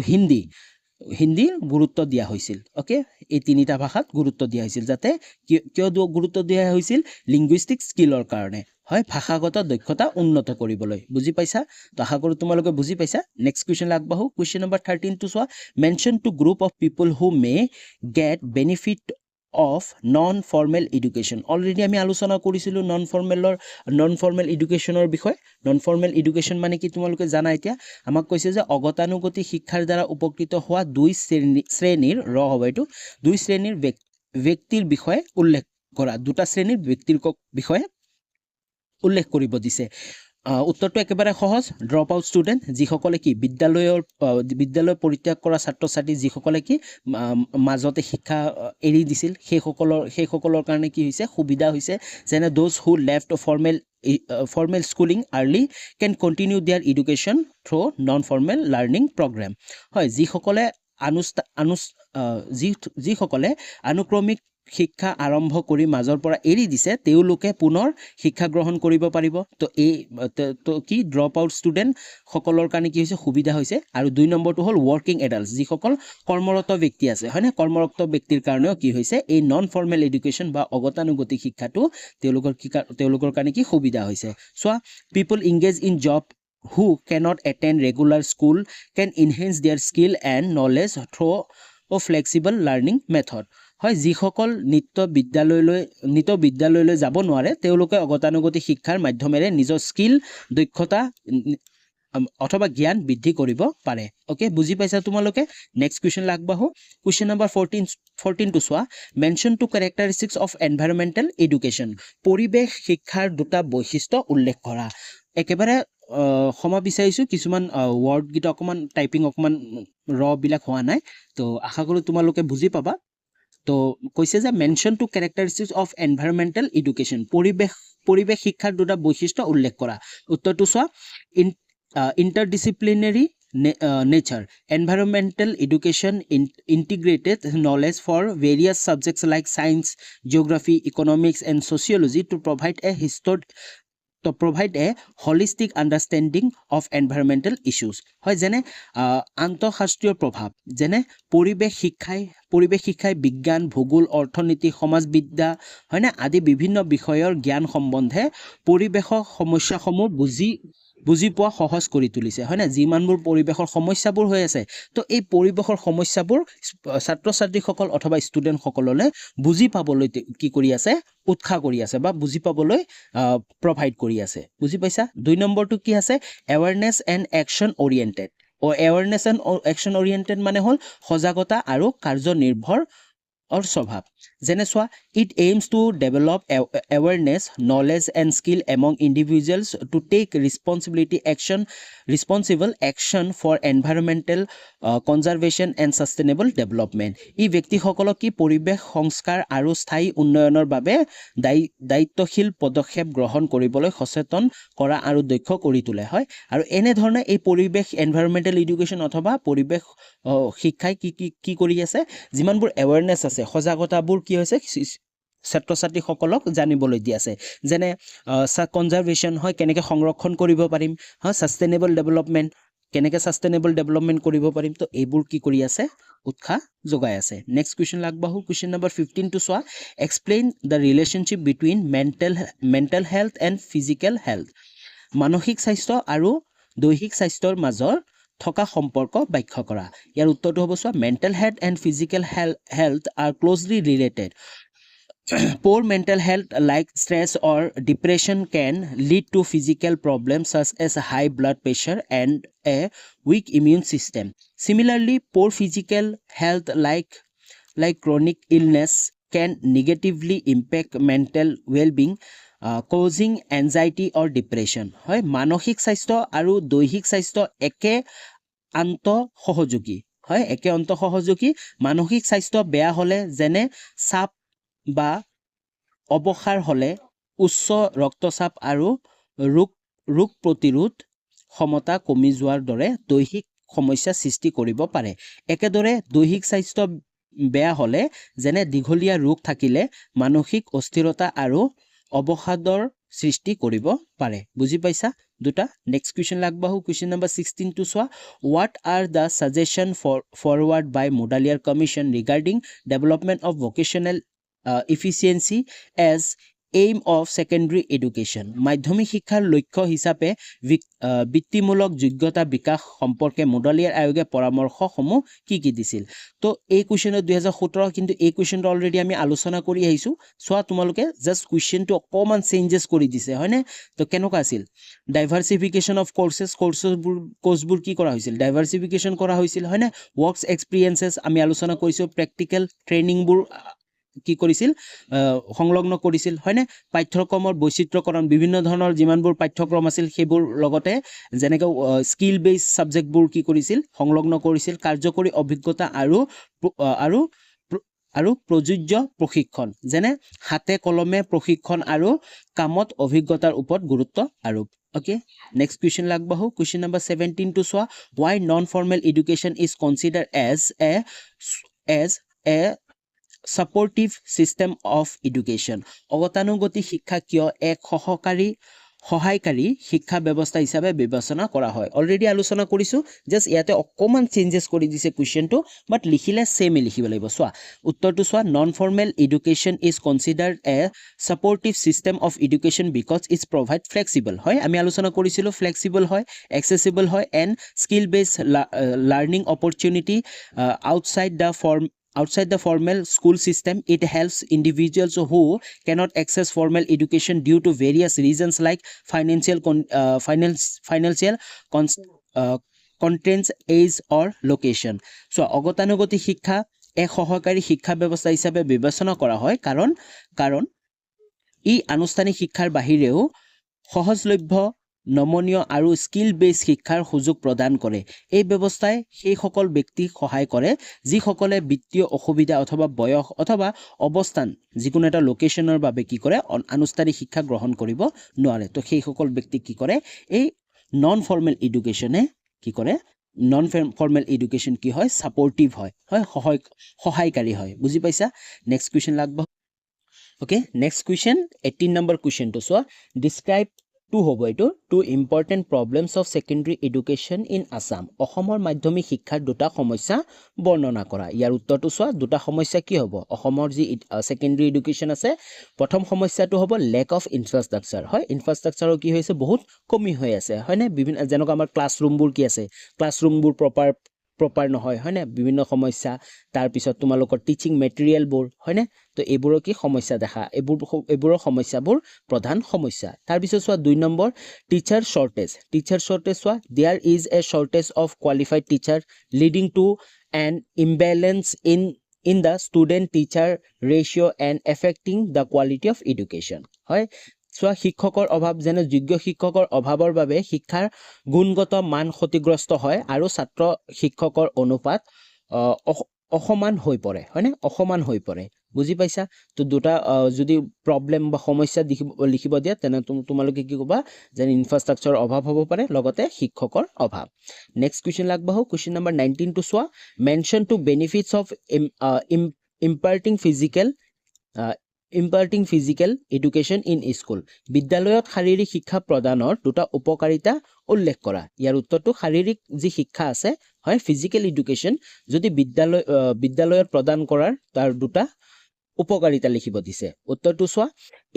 হিন্দীৰ গুৰুত্ব দিয়া হৈছিল। অ'কে, এই তিনিটা ভাষাত গুৰুত্ব দিয়া হৈছিল, যাতে কিয় গুৰুত্ব দিয়া হৈছিল? লিংগুইষ্টিক স্কিলৰ কাৰণে। হয়, ভাষাগত দক্ষতা উন্নত কৰিবলৈ। বুজি পাইছা? তো আশা কৰোঁ তোমালোকে বুজি পাইছা। নেক্সট কুৱেশ্যন আগবাঢ়ো। কুৱেশ্যন নম্বৰ 13 টো চোৱা, mention two group of people who may get benefit of non formal education. Already আমি আলোচনা কৰিছিলোঁ নন ফৰ্মেল এডুকেশ্যনৰ বিষয়ে। নন ফৰ্মেল এডুকেশ্যন মানে কি তোমালোকে জানা এতিয়া? আমাক কৈছে যে অগতানুগতিক শিক্ষাৰ দ্বাৰা উপকৃত হোৱা 2 শ্ৰেণীৰ ব্যক্তিৰ বিষয়ে উল্লেখ কৰা, 2টা শ্ৰেণীৰ ব্যক্তিৰ বিষয়ে উল্লেখ কৰিব দিছে। উত্তৰটো একেবাৰে সহজ, ড্ৰপ আউট ষ্টুডেণ্ট, যিসকলে কি বিদ্যালয় পৰিত্যাগ কৰা ছাত্ৰ ছাত্ৰী, যিসকলে কি মাজতে শিক্ষা এৰি দিছিল, সেইসকলৰ কাৰণে কি হৈছে? সুবিধা হৈছে। যেনে those who left formal schooling early can continue their education through non formal learning programme. হয়, যিসকলে আনুক্ৰমিক শিক্ষা আৰম্ভ কৰি মাজৰ পৰা এৰি দিছে, তেওঁলোকে পুনৰ শিক্ষা গ্ৰহণ কৰিব পাৰিব। তো কি ড্ৰপ আউট ষ্টুডেণ্ট সকলৰ কাৰণে কি হৈছে? সুবিধা হৈছে। আৰু 2 নম্বৰটো হ'ল ৱৰ্কিং এডাল্টছ, যিসকল কৰ্মৰত ব্যক্তি আছে, হয়নে? কৰ্মৰত ব্যক্তিৰ কাৰণেও কি হৈছে? এই নন ফৰ্মেল এডুকেশ্যন বা অগতানুগতিক শিক্ষাটো তেওঁলোকৰ কাৰণে কি সুবিধা হৈছে। চোৱা, people engage in job who cannot attend regular school can enhance their skill and knowledge through a flexible learning method. হয়, যিসকল নিত্য বিদ্যালয়লৈ যাব নোৱাৰে, তেওঁলোকে অগতানুগতিক শিক্ষাৰ মাধ্যমেৰে নিজৰ স্কিল, দক্ষতা অথবা জ্ঞান বৃদ্ধি কৰিব পাৰে। অ'কে, বুজি পাইছা তোমালোকে? নেক্সট কুৱেশ্যন আগবাঢ়ো। কুৱেশ্যন নম্বৰ 14 টো চোৱা, mention two characteristics of environmental education, পৰিৱেশ শিক্ষাৰ 2টা বৈশিষ্ট্য উল্লেখ কৰা। একেবাৰে ক্ষমা বিচাৰিছোঁ, কিছুমান ৱৰ্ডকেইটা অকণমান টাইপিং অকণমান বিলাক হোৱা নাই, তো আশা কৰোঁ তোমালোকে বুজি পাবা। তো কৈছে যে মেনশন টু ক্যাৰেক্টাৰিস্টিক্স অফ এনভায়ৰনমেন্টাল এডুকেশন পৰিৱেশ শিক্ষাৰ দুটা বৈশিষ্ট্য উল্লেখ কৰা উত্তৰটো চোৱা ইণ্টাৰডিসিপ্লিনাৰী nature environmental education integrated knowledge for various subjects like science geography economics and sociology to provide a holistic understanding of environmental issues হয় যেনে আন্তঃশাস্ত্ৰীয় প্ৰভাৱ যেনে পৰিৱেশ শিক্ষাই বিজ্ঞান ভূগোল অৰ্থনীতি সমাজবিদ্যা হয়নে আদি বিভিন্ন বিষয়ৰ জ্ঞান সম্বন্ধে পৰিৱেশৰ সমস্যাসমূহ বুজি পোৱা সহজ কৰি তুলিছে হয় না যিমানবোৰ পৰিৱেশৰ সমস্যাবোৰ হৈ আছে তো এই পৰিৱেশৰ সমস্যাবোৰ ছাত্ৰ ছাত্ৰীসকল অথবা ষ্টুডেন্ট সকললৈ বুজি পাবলৈ কি কৰি আছে উৎসাহ কৰি আছে বা বুজি পাবলৈ প্ৰভাইড কৰি আছে বুজি পাইছা 2 নম্বৰটো কি আছে awareness and action oriented awareness and action oriented মানে হ'ল সজাগতা আৰু কাৰ্যনিৰ্ভৰ স্বভাৱ যেনে চোৱা it aims to develop awareness knowledge and skill among individuals to take responsible action for environmental conservation and sustainable development ই ব্যক্তিসকলক কি পৰিৱেশ সংস্কাৰ আৰু স্থায়ী উন্নয়নৰ বাবে দায়িত্বশীল পদক্ষেপ গ্ৰহণ কৰিবলৈ সচেতন কৰা আৰু দক্ষ কৰি তোলে হয় আৰু এনে ধৰণে এই পৰিৱেশ এনভায়ৰনমেন্টাল এডুকেশ্যন অথবা পৰিৱেশ শিক্ষাই কি কৰি আছে যিমানবোৰ এৱাৰনেছ আছে সজাগতাবোৰ কি হৈছে ছাত্ৰ ছাত্ৰীসকলক জানিবলৈ দি আছে যেনে কনজাৰভেশ্যন হয় কেনেকৈ সংৰক্ষণ কৰিব পাৰিম হয় সাস্টেইনেবল ডেভেলপমেন্ট কেনেকৈ সাস্টেইনেবল ডেভেলপমেন্ট কৰিব পাৰিম তো এইবোৰ কি কৰি আছে উৎসাহ যোগাই আছে নেক্সট কোৱেশ্চন লাগবাহু কোৱেশ্চন নম্বৰ 15 টু সোৱা explain the relationship between mental health and physical health মানসিক স্বাস্থ্য আৰু দৈহিক স্বাস্থ্যৰ মাজৰ থকা সম্পৰ্ক ব্যাখ্যা কৰা ইয়াৰ উত্তৰটো হ'ব সোৱা mental health and physical health are closely related Poor mental health like stress or depression can lead to physical problems such as high blood pressure and a weak immune system. Similarly, poor physical health like chronic illness can negatively impact mental well-being, causing anxiety or depression. হয় মানসিক স্বাস্থ্য আৰু দৈহিক স্বাস্থ্য একে আন্তঃসহযোগী হয় একে আন্তঃসহযোগী মানসিক স্বাস্থ্য বেয়া হলে যেনে চাপ বা অবসাৰ হলে উচ্চ ৰক্তচাপ আৰু ৰোগ প্ৰতিৰোধ ক্ষমতা কমি যোৱাৰ দৰে দৈহিক সমস্যা সৃষ্টি কৰিব পাৰে একেদৰে দৈহিক স্বাস্থ্য বেয়া হলে যেনে দীঘলীয়া ৰোগ থাকিলে মানসিক অস্থিৰতা আৰু অৱসাদৰ সৃষ্টি কৰিব পাৰে বুজি পাইছা দুটা নেক্সট কোৱেশ্চন লাগবাহু কোৱেশ্চন নম্বৰ 16 টু সোৱা what are the suggestion forward by Mudaliar Commission regarding development of vocational efficiency as aim of secondary education মাধ্যমিক শিক্ষাৰ লক্ষ্য হিচাপে বৃত্তিমূলক যোগ্যতা বিকাশ সম্পৰ্কে মুডালিয়াৰ আয়োগে পৰামৰ্শসমূহ কি দিছিল তো এই কোৱেশ্চনত 2017 কিন্তু এই কোৱেশ্চনটো অলৰেডি আমি আলোচনা কৰি আহিছো সোৱা তোমালোকে জাস্ট কোৱেশ্চনটো অকমান চেঞ্জেস কৰি দিছে হয়নে তো কেনেকুৱা আছিল ডাইভাৰ্সিফিকেশন অফ কোৰ্সবোৰ কি কৰা হৈছিল ডাইভাৰ্সিফিকেশন কৰা হৈছিল হয়নে ওয়াৰ্কস এক্সপেৰিয়েন্সেস আমি আলোচনা কৰিছো প্ৰ্যাকটিক্যাল ট্ৰেইনিংবোৰ কি কৰিছিল সংলগ্ন কৰিছিল হয়নে পাঠ্যক্ৰমৰ বৈচিত্ৰ্যকৰণ বিভিন্ন ধৰণৰ যিমানবোৰ পাঠ্যক্ৰম আছিল সেইবোৰ লগতে যেনেকৈ স্কিল বেস সাবজেক্টবোৰ কি কৰিছিল সংলগ্ন কৰিছিল কাৰ্যকৰী অভিজ্ঞতা আৰু প্ৰযোজ্য প্ৰশিক্ষণ যেনে হাতে কলমে প্ৰশিক্ষণ আৰু কামত অভিজ্ঞতাৰ ওপৰত গুৰুত্ব আৰোপ Okay, next question লাগবাহু question number 17 to soa why non-formal education is considered as a supportive system of education অগতানুগতিক শিক্ষা কিয় এক সহায়কাৰী শিক্ষা ব্যৱস্থা হিচাপে বিবেচনা কৰা হয় অলৰেডি আলোচনা কৰিছো জাস্ট ইয়াতে অকমান চেঞ্জেস কৰি দিছে কোৱেশ্চনটো বাট লিখিলে সেম লিখিব লাগিব সোৱা উত্তৰটো সোৱা non formal education is considered a supportive system of education because it's provide flexible হয় আমি আলোচনা কৰিছিলো ফ্লেক্সিবল হয় এক্সেসিবল হয় and skill based learning opportunity outside the formal school system it helps individuals who cannot access formal education due to various reasons like financial constraints age or location so অগতানুগতিক শিক্ষা এক সহকাৰী শিক্ষা ব্যৱস্থা হিচাপে বিবেচনা কৰা হয় কাৰণ ই আনুষ্ঠানিক শিক্ষাৰ বাহিৰেও সহজলভ্য নমনীয় আৰু স্কিল বেছ শিক্ষাৰ সুযোগ প্ৰদান কৰে এই ব্যৱস্থাই সেইসকল ব্যক্তিক সহায় কৰে যিসকলে বিত্তীয় অসুবিধা অথবা বয়স অথবা অৱস্থান যিকোনো এটা লোকেশ্যনৰ বাবে কি কৰে আনুষ্ঠানিক শিক্ষা গ্ৰহণ কৰিব নোৱাৰে তো সেইসকল ব্যক্তিক কি কৰে এই নন ফৰ্মেল এডুকেশ্যনে কি কৰে নন ফৰ্মেল এডুকেশ্যন কি হয় ছাপৰ্টিভ হয় সহায়কাৰী হয় বুজি পাইছা নেক্সট কুৱেশ্যন লাগব ওকে নেক্সট কুৱেশ্যন 18 নম্বৰ কুৱেশ্যনটো চোৱা ডিসক্ৰাইব টু হ'ব এইটো two important problems of secondary education in Assam অসমৰ মাধ্যমিক শিক্ষাৰ দুটা সমস্যা বৰ্ণনা কৰা ইয়াৰ উত্তৰটো চোৱা দুটা সমস্যা কি হ'ব অসমৰ যি ছেকেণ্ডেৰী এডুকেশ্যন আছে প্ৰথম সমস্যাটো হ'ব লেক অফ ইনফ্ৰাষ্ট্ৰাকচাৰ হয় ইনফ্ৰাষ্ট্ৰাকচাৰৰ কি হৈছে বহুত কমি হৈ আছে হয়নে বিভিন্ন যেনেকুৱা আমাৰ ক্লাছৰুমবোৰ কি আছে ক্লাছৰুমবোৰ প্ৰপাৰ নহয় হয়নে বিভিন্ন সমস্যা তাৰপিছত তোমালোকৰ টিচিং মেটেৰিয়েলবোৰ হয়নে তো এইবোৰৰ কি সমস্যা দেখা এইবোৰৰ সমস্যাবোৰ প্ৰধান সমস্যা তাৰপিছত চোৱা 2 নম্বৰ টিচাৰ শৰ্টেজ চোৱা there is a shortage of qualified teacher leading to an imbalance in the student teacher ratio' and affecting the quality of education হয় চোৱা শিক্ষকৰ অভাৱ যেনে যোগ্য শিক্ষকৰ অভাৱৰ বাবে শিক্ষাৰ গুণগত মান ক্ষতিগ্ৰস্ত হয় আৰু ছাত্ৰ শিক্ষকৰ অনুপাত অসমান হৈ পৰে হয়নে অসমান হৈ পৰে বুজি পাইছা তো দুটা যদি প্ৰবলেম বা সমস্যা লিখিব দিয়া তেনে তোমালোকে কি ক'বা যে ইনফ্ৰাষ্ট্ৰাকচাৰৰ অভাৱ হ'ব পাৰে লগতে শিক্ষকৰ অভাৱ নেক্সট কুৱেশ্যন লাগবাহো কুৱেশ্যন নম্বৰ 19 টো চোৱা mention two benefits of imparting physical education in school বিদ্যালয়ত শাৰীৰিক শিক্ষা প্ৰদানৰ দুটা উপকাৰিতা উল্লেখ কৰা ইয়াৰ উত্তৰটো শাৰীৰিক যি শিক্ষা আছে হয় ফিজিকেল এডুকেশ্যন যদি বিদ্যালয়ত প্ৰদান কৰাৰ তাৰ দুটা উপকাৰিতা লিখিব দিছে উত্তৰটো চোৱা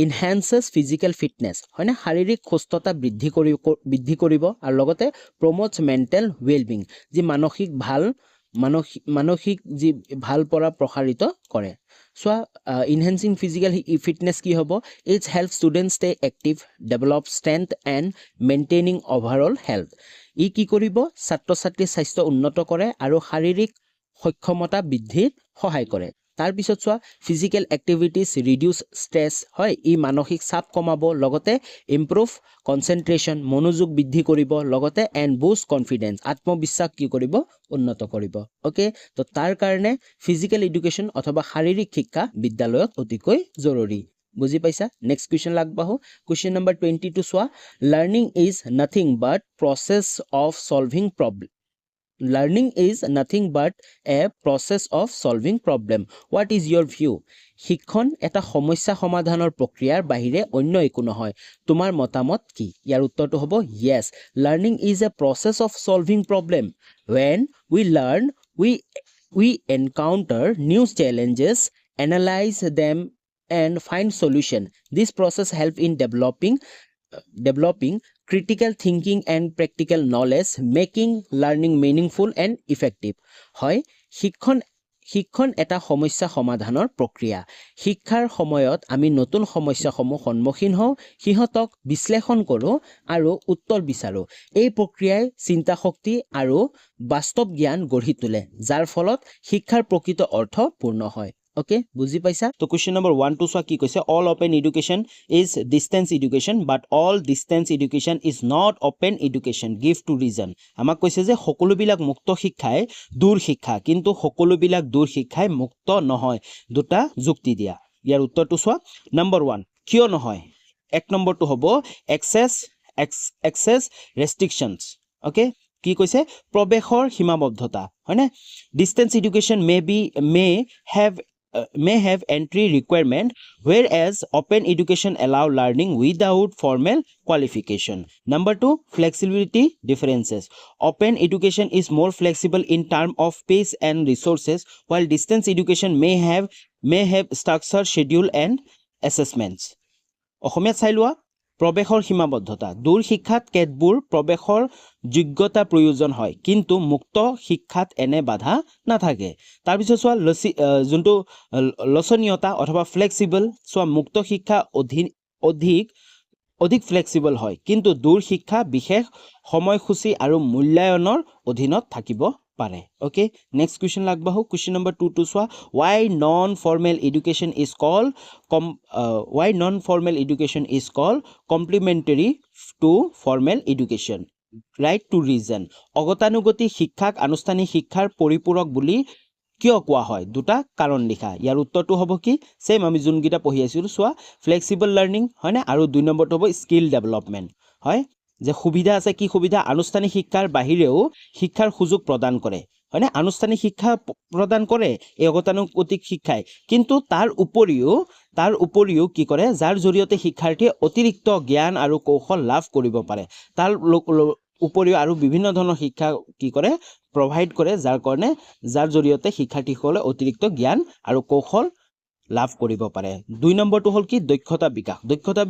ইনহেন্সেছ ফিজিকেল ফিটনেছ হয়নে শাৰীৰিক সুস্থতা বৃদ্ধি কৰিব আৰু লগতে প্ৰমোটছ মেণ্টেল ৱেলবিং যি মানসিক যি ভাল পৰা প্ৰসাৰিত কৰে চোৱা ইনহেন্সিং ফিজিকেল ফিটনেছ কি হ'ব it's help student stay active develop strength and maintaining overall health ই কি কৰিব ছাত্ৰ ছাত্ৰীৰ স্বাস্থ্য উন্নত কৰে আৰু শাৰীৰিক সক্ষমতা বৃদ্ধিত সহায় কৰে তাৰপিছত চোৱা ফিজিকেল এক্টিভিটিজ ৰিডিউচ ষ্ট্ৰেছ হয় ই মানসিক চাপ কমাব লগতে ইম্প্ৰুভ কনচেনট্ৰেশ্যন মনোযোগ বৃদ্ধি কৰিব লগতে এণ্ড বুষ্ট কনফিডেন্স আত্মবিশ্বাস কি কৰিব উন্নত কৰিব ওকে তো তাৰ কাৰণে ফিজিকেল এডুকেশ্যন অথবা শাৰীৰিক শিক্ষা বিদ্যালয়ত অতিকৈ জৰুৰী বুজি পাইছা নেক্সট কুৱেশ্যন লাগবাহো কুৱেশ্যন নম্বৰ 22 চোৱা learning is nothing but process of solving problem Learning is nothing but a process of solving problem. What is your view? শিক্ষণ এটা সমস্যা সমাধানৰ প্ৰক্ৰিয়াৰ বাহিৰে অন্য একো নহয় তোমাৰ মতামত কি ইয়াৰ উত্তৰটো হ'ব yes learning is a process of solving problem when we learn we encounter new challenges analyze them and find solution this process help in developing critical thinking and practical knowledge making learning meaningful and effective হয় শিক্ষণ এটা সমস্যা সমাধানৰ প্ৰক্ৰিয়া শিক্ষাৰ সময়ত আমি নতুন সমস্যাসমূহ সন্মুখীন হওঁ সিহঁতক বিশ্লেষণ কৰোঁ আৰু উত্তৰ বিচাৰোঁ এই প্ৰক্ৰিয়াই চিন্তা শক্তি আৰু বাস্তৱ জ্ঞান গঢ়ি তোলে যাৰ ফলত শিক্ষাৰ প্ৰকৃত অৰ্থ পূৰ্ণ হয় ওকে বুজি পাইছা তো কোৱেশ্চন নম্বৰ 1 টু চোৱা কি কৈছে all open education is distance education but all distance education is not open education give two reason আমাক কৈছে যে সকলোবিলাক মুক্ত শিক্ষাই দূৰ শিক্ষা কিন্তু সকলোবিলাক দূৰ শিক্ষাই মুক্ত নহয় দুটা যুক্তি দিয়া ইয়াৰ উত্তৰটো চোৱা নম্বৰ 1 কিয় নহয় এক নম্বৰটো হ'ব এক্সেছ ৰেষ্ট্ৰিকশ্যনছ ওকে কি কৈছে প্ৰৱেশৰ সীমাবদ্ধতা হয়নে distance education may have entry requirement whereas open education allow learning without formal qualification number 2 flexibility differences open education is more flexible in terms of pace and resources while distance education may have structure schedule and assessments অসমীয়াত চাই লোৱা প্ৰৱেশৰ সীমাবদ্ধতা দূৰ শিক্ষাত কেতবোৰ প্ৰৱেশৰ যোগ্যতা প্ৰয়োজন হয় কিন্তু মুক্ত শিক্ষাত এনে বাধা নাথাকে তাৰপিছত চোৱা যোনটো লচনীয়তা অথবা ফ্লেক্সিবল চোৱা মুক্ত শিক্ষা অধিক ফ্লেক্সিবল হয় কিন্তু দূৰ শিক্ষা বিশেষ সময়সূচী আৰু মূল্যায়নৰ অধীনত থাকিব পাৰে ওকে নেক্সট কুৱেশ্যন লাগবাহো কুৱেশ্যন নম্বৰ 2 টু চোৱা why non formal education is called complementary to formal education right to reason অগতানুগতিক শিক্ষাক আনুষ্ঠানিক শিক্ষাৰ পৰিপূৰক বুলি কিয় কোৱা হয় দুটা কাৰণ লিখা ইয়াৰ উত্তৰটো হ'ব কি সেম আমি যোনগিটা পঢ়ি আছিলো চোৱা ফ্লেক্সিবল লাৰ্নিং হয় না আৰু 2 নম্বৰটো হ'ব স্কিল ডেভেলপমেন্ট হয় যে সুবিধা আছে কি সুবিধা আনুষ্ঠানিক শিক্ষাৰ বাহিৰেও শিক্ষাৰ সুযোগ প্ৰদান কৰে হয় না আনুষ্ঠানিক শিক্ষা প্ৰদান কৰে এই অগতানুগতিক শিক্ষাই কিন্তু তাৰ উপৰিও কি কৰে যাৰ জৰিয়তে শিক্ষাৰ্থীয়ে অতিৰিক্ত জ্ঞান আৰু কৌশল লাভ কৰিব পাৰে তাৰ উপৰিও আৰু বিভিন্ন ধৰণৰ শিক্ষা কি কৰে প্ৰভাইড কৰে যাৰ জৰিয়তে শিক্ষাৰ্থীসকলে অতিৰিক্ত জ্ঞান আৰু কৌশল লাভ কৰিব পাৰে 2 নম্বৰটো হ'ল কি দক্ষতা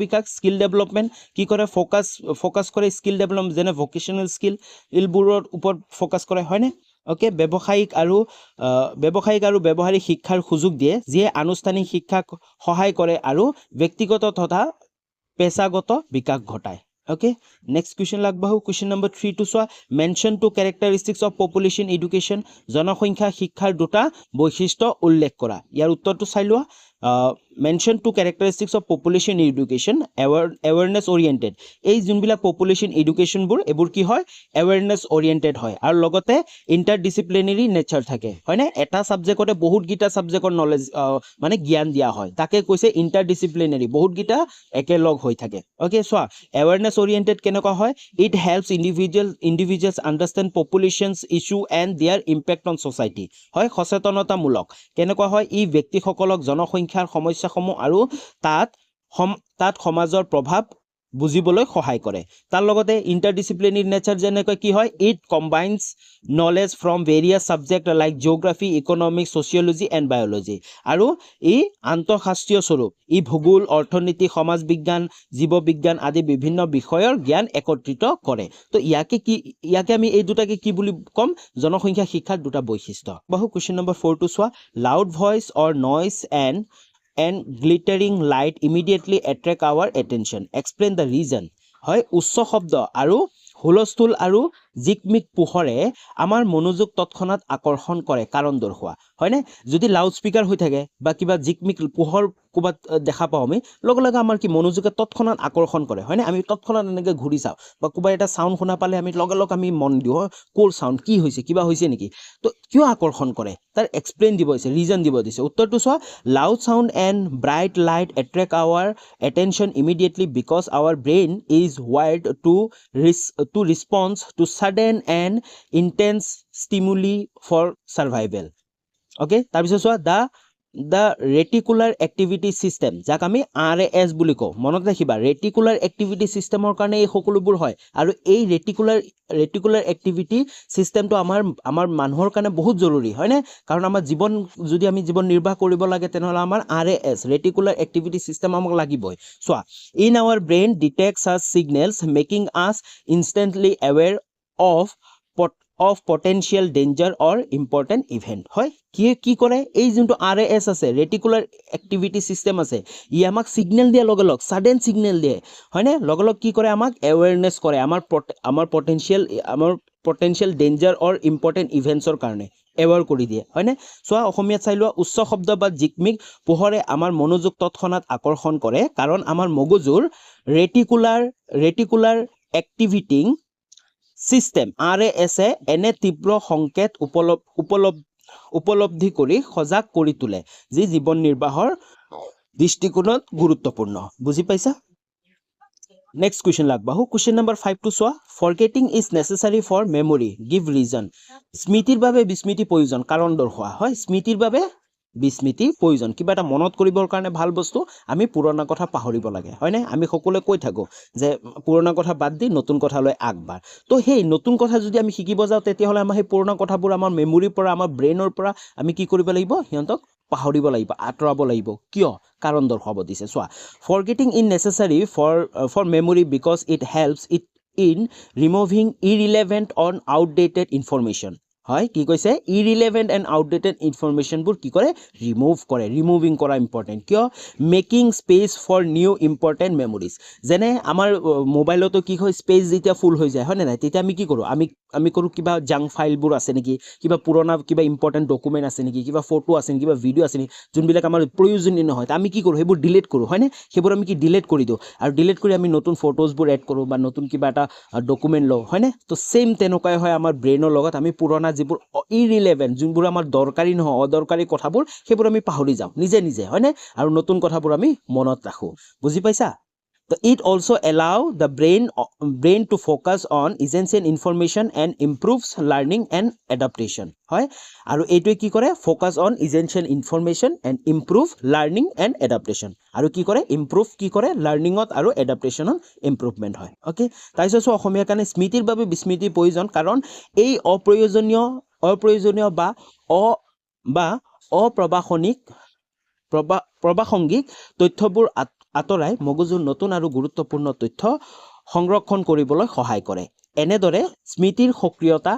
বিকাশ স্কিল ডেভেলপমেন্ট কি কৰে ফোকাস কৰে স্কিল ডেভেলপমেন্ট যেনে ভোকেশনাল স্কিল ইলবোৰৰ ওপৰত ফোকাস কৰে হয়নে ওকে ব্যৱসায়িক আৰু ব্যৱহাৰিক শিক্ষাৰ সুযোগ দিয়ে যিয়ে আনুষ্ঠানিক শিক্ষাক সহায় কৰে আৰু ব্যক্তিগত তথা পেছাগত বিকাশ ঘটায় okay next question লাগবাহু question number 3 to soa mention to characteristics of population education জনসংখ্যা শিক্ষাৰ দুটা বৈশিষ্ট্য উল্লেখ কৰা ইয়াৰ উত্তৰটো চাই লোৱা mention to characteristics of population education awareness oriented এই যোনবিলা population education বুৰ এবোৰ কি হয় awareness oriented হয় আৰু লগতে interdisciplinary nature থাকে হয়নে এটা সাবজেক্টতে বহুত গিটা সাবজেক্টৰ নলেজ মানে জ্ঞান দিয়া হয় তাকে কৈছে interdisciplinary বহুত গিটা একেলগ হৈ থাকে ওকে সোয়া awareness oriented কেনেকুৱা হয় it helps individuals understand populations issue and their impact on society হয় সচেতনতামূলক কেনেকুৱা হয় ই ব্যক্তিসকলক জনসংখ্যাৰ সমস্যাসমূহ আৰু তাত সমাজৰ প্ৰভাৱ বুজিবলৈ সহায় কৰে তাৰ লগতে ইন্টাৰডিসিপ্লিনাৰী নেচাৰ যেনেকৈ কি হয় it combines knowledge from various subjects like geography economics sociology and biology আৰু ই আন্তঃশাস্ত্ৰীয় স্বৰূপ ই ভূগোল অৰ্থনীতি সমাজ বিজ্ঞান জীৱ বিজ্ঞান আদি বিভিন্ন বিষয়ৰ জ্ঞান একত্ৰিত কৰে তো ইয়াকে আমি এই দুটাকে কি বুলি কম জনসংখ্যা শিক্ষাৰ দুটা বৈশিষ্ট্য বহু কোৱেশ্চন নম্বৰ 4 টু সোৱা loud voice or noise and glittering light immediately attract our attention explain the reason হয় উচ্চ শব্দ আৰু হুলস্থুল আৰু জিকমিক পোহৰে আমাৰ মনোযোগ তৎক্ষণাত আকৰ্ষণ কৰে কাৰণ দৰ্শোৱা হয়নে যদি লাউড স্পিকাৰ হৈ থাকে বা কিবা জিকমিক পোহৰ কোবাত দেখা পাও আমি লগে আমাৰ কি মনোযোগে তৎক্ষণাত আকৰ্ষণ কৰে হয়নে আমি তৎক্ষণাত এনেকৈ ঘূৰি চাও বা কোবা এটা সাউন্ড শুনা পালে আমি লগে আমি মন দিও কোৰ সাউন্ড কি হৈছে কিবা হৈছে নেকি তো কিয় আকৰ্ষণ কৰে তাৰ এক্সপ্লেইন দিব দিছে ৰিজন দিব দিছে উত্তৰটো চোৱা loud sound and bright light attract our attention immediately because our brain is wired to respond to sudden and intense stimuli for survival okay তাৰপিছত চোৱা the reticular activity system যাক আমি RAS বুলি কও মনত ৰাখিবা reticular activity systemৰ কাৰণে এই সকলোবোৰ হয় আৰু এই reticular activity systemটো আমাৰ মানুহৰ কাৰণে বহুত জৰুৰী হয় না কাৰণ আমাৰ জীৱন যদি আমি জীৱন নিৰ্বাহ কৰিব লাগে তেনেহলে আমাৰ RAS reticular activity system আমাক লাগিবই চোৱা in our brain detects such signals making us instantly aware of potential danger or important event হয় কি কৰে এই যোনটো RAS আছে ৰেটিকুলাৰ এক্টিভিটি সিস্টেম আছে ই আমাক সিগন্যাল দিয়ে লগ সাডেন সিগন্যাল দিয়ে হয়নে লগ কি কৰে আমাক অ্যাৱাৰনেস কৰে আমাৰ পটেনশিয়াল ডেঞ্জাৰ অৰ ইম্পৰ্টেন্ট ইভেন্টছৰ কাৰণে এৱাৰ কৰি দিয়ে হয়নে সোৱা অসমীয়া চাই লোৱা উচ্চ শব্দ বা জিকমিক পোহৰে আমাৰ মনোযোগ তৎক্ষণাত আকৰ্ষণ কৰে কাৰণ আমাৰ মগজুৰ ৰেটিকুলাৰ এক্টিভিটিং সিস্টেম RAS এনে তীব্ৰ সংকেত উপলব্ধি কৰি সজাগ কৰি তোলে যি জীৱন নিৰ্বাহৰ দৃষ্টিকোণত গুৰুত্বপূৰ্ণ বুজি পাইছা নেক্সট কোৱেশ্চন লাগবাহু কোৱেশ্চন নম্বৰ 5 টু সোৱা forgetting is necessary for memory give reason স্মৃতিৰ বাবে বিস্মৃতি প্ৰয়োজন কাৰণ দৰ্শোৱা হয় স্মৃতিৰ বাবে বিস্মৃতি প্ৰয়োজন কিবা এটা মনত কৰিবৰ কাৰণে ভাল বস্তু আমি পুৰণা কথা পাহৰিব লাগে হয়নে আমি সকলোৱে কৈ থাকো যে পুৰণা কথা বাদ দি নতুন কথা লৈ আগবাৰ তো সেই নতুন কথা যদি আমি শিকিব যাও তেতিয়া হলে আমাৰ সেই পুৰণা কথাবোৰ আমাৰ মেমৰিৰ পৰা আমাৰ ব্ৰেইনৰ পৰা আমি কি কৰিব লাগিব হিয়ন্তক পাহৰিব লাগিব আতৰাব লাগিব কিয় কাৰণ দৰ্শাব দিছে সোৱা forgetting is necessary for memory because it helps in removing irrelevant or outdated information হয় কি কৈছে irrelevant and outdated information বোৰ কি কৰে ৰিমুভিং কৰা ইম্পৰ্টেন্ট কিয় making space for new important memories যেনে আমাৰ মোবাইলতো কি হয় স্পেস যেতিয়া ফুল হৈ যায় হয় না তেতিয়া আমি কি কৰো আমি আমি কৰোঁ কিবা জাংক ফাইলবোৰ আছে নেকি, কিবা পুৰণা কিবা ইম্পৰ্টেণ্ট ডকুমেণ্ট আছে নেকি, কিবা ফটো আছে নেকি, কিবা ভিডিঅ' আছে নেকি, যোনবিলাক আমাৰ প্ৰয়োজনীয় নহয়, আমি কি কৰোঁ সেইবোৰ ডিলিট কৰোঁ, হয়নে? সেইবোৰ আমি কি ডিলিট কৰি দিওঁ, আৰু ডিলিট কৰি আমি নতুন ফটোজবোৰ এড কৰোঁ বা নতুন কিবা এটা ডকুমেণ্ট লওঁ, হয়নে? তো ছেইম তেনেকুৱাই হয় আমাৰ ব্ৰেইনৰ লগত। আমি পুৰণা যিবোৰ ইৰিলেভেণ্ট, যোনবোৰ আমাৰ দৰকাৰী নহয়, অদৰকাৰী কথাবোৰ, সেইবোৰ আমি পাহৰি যাওঁ নিজে নিজে, হয়নে? আৰু নতুন কথাবোৰ আমি মনত ৰাখোঁ। বুজি পাইছা? So it also allow the brain to focus on essential information and improves learning and adaptation. হয়, আৰু এইটোৱে কি কৰে? Focus on essential information and improve learning and adaptation. আৰু কি কৰে? Improve কি কৰে? Learningত আৰু adaptationত improvement হয়। অ'কে, তাৰপিছত অসমীয়াৰ কাৰণে স্মৃতিৰ বাবে বিস্মৃতিৰ প্ৰয়োজন, কাৰণ এই অপ্ৰয়োজনীয় বা অপ্ৰাসংগিক তথ্যবোৰ আঁতৰাই মগজুৰ নতুন আৰু গুৰুত্বপূৰ্ণ তথ্য সংৰক্ষণ কৰিবলৈ সহায় কৰে। এনেদৰে স্মৃতিৰ সক্ৰিয়তা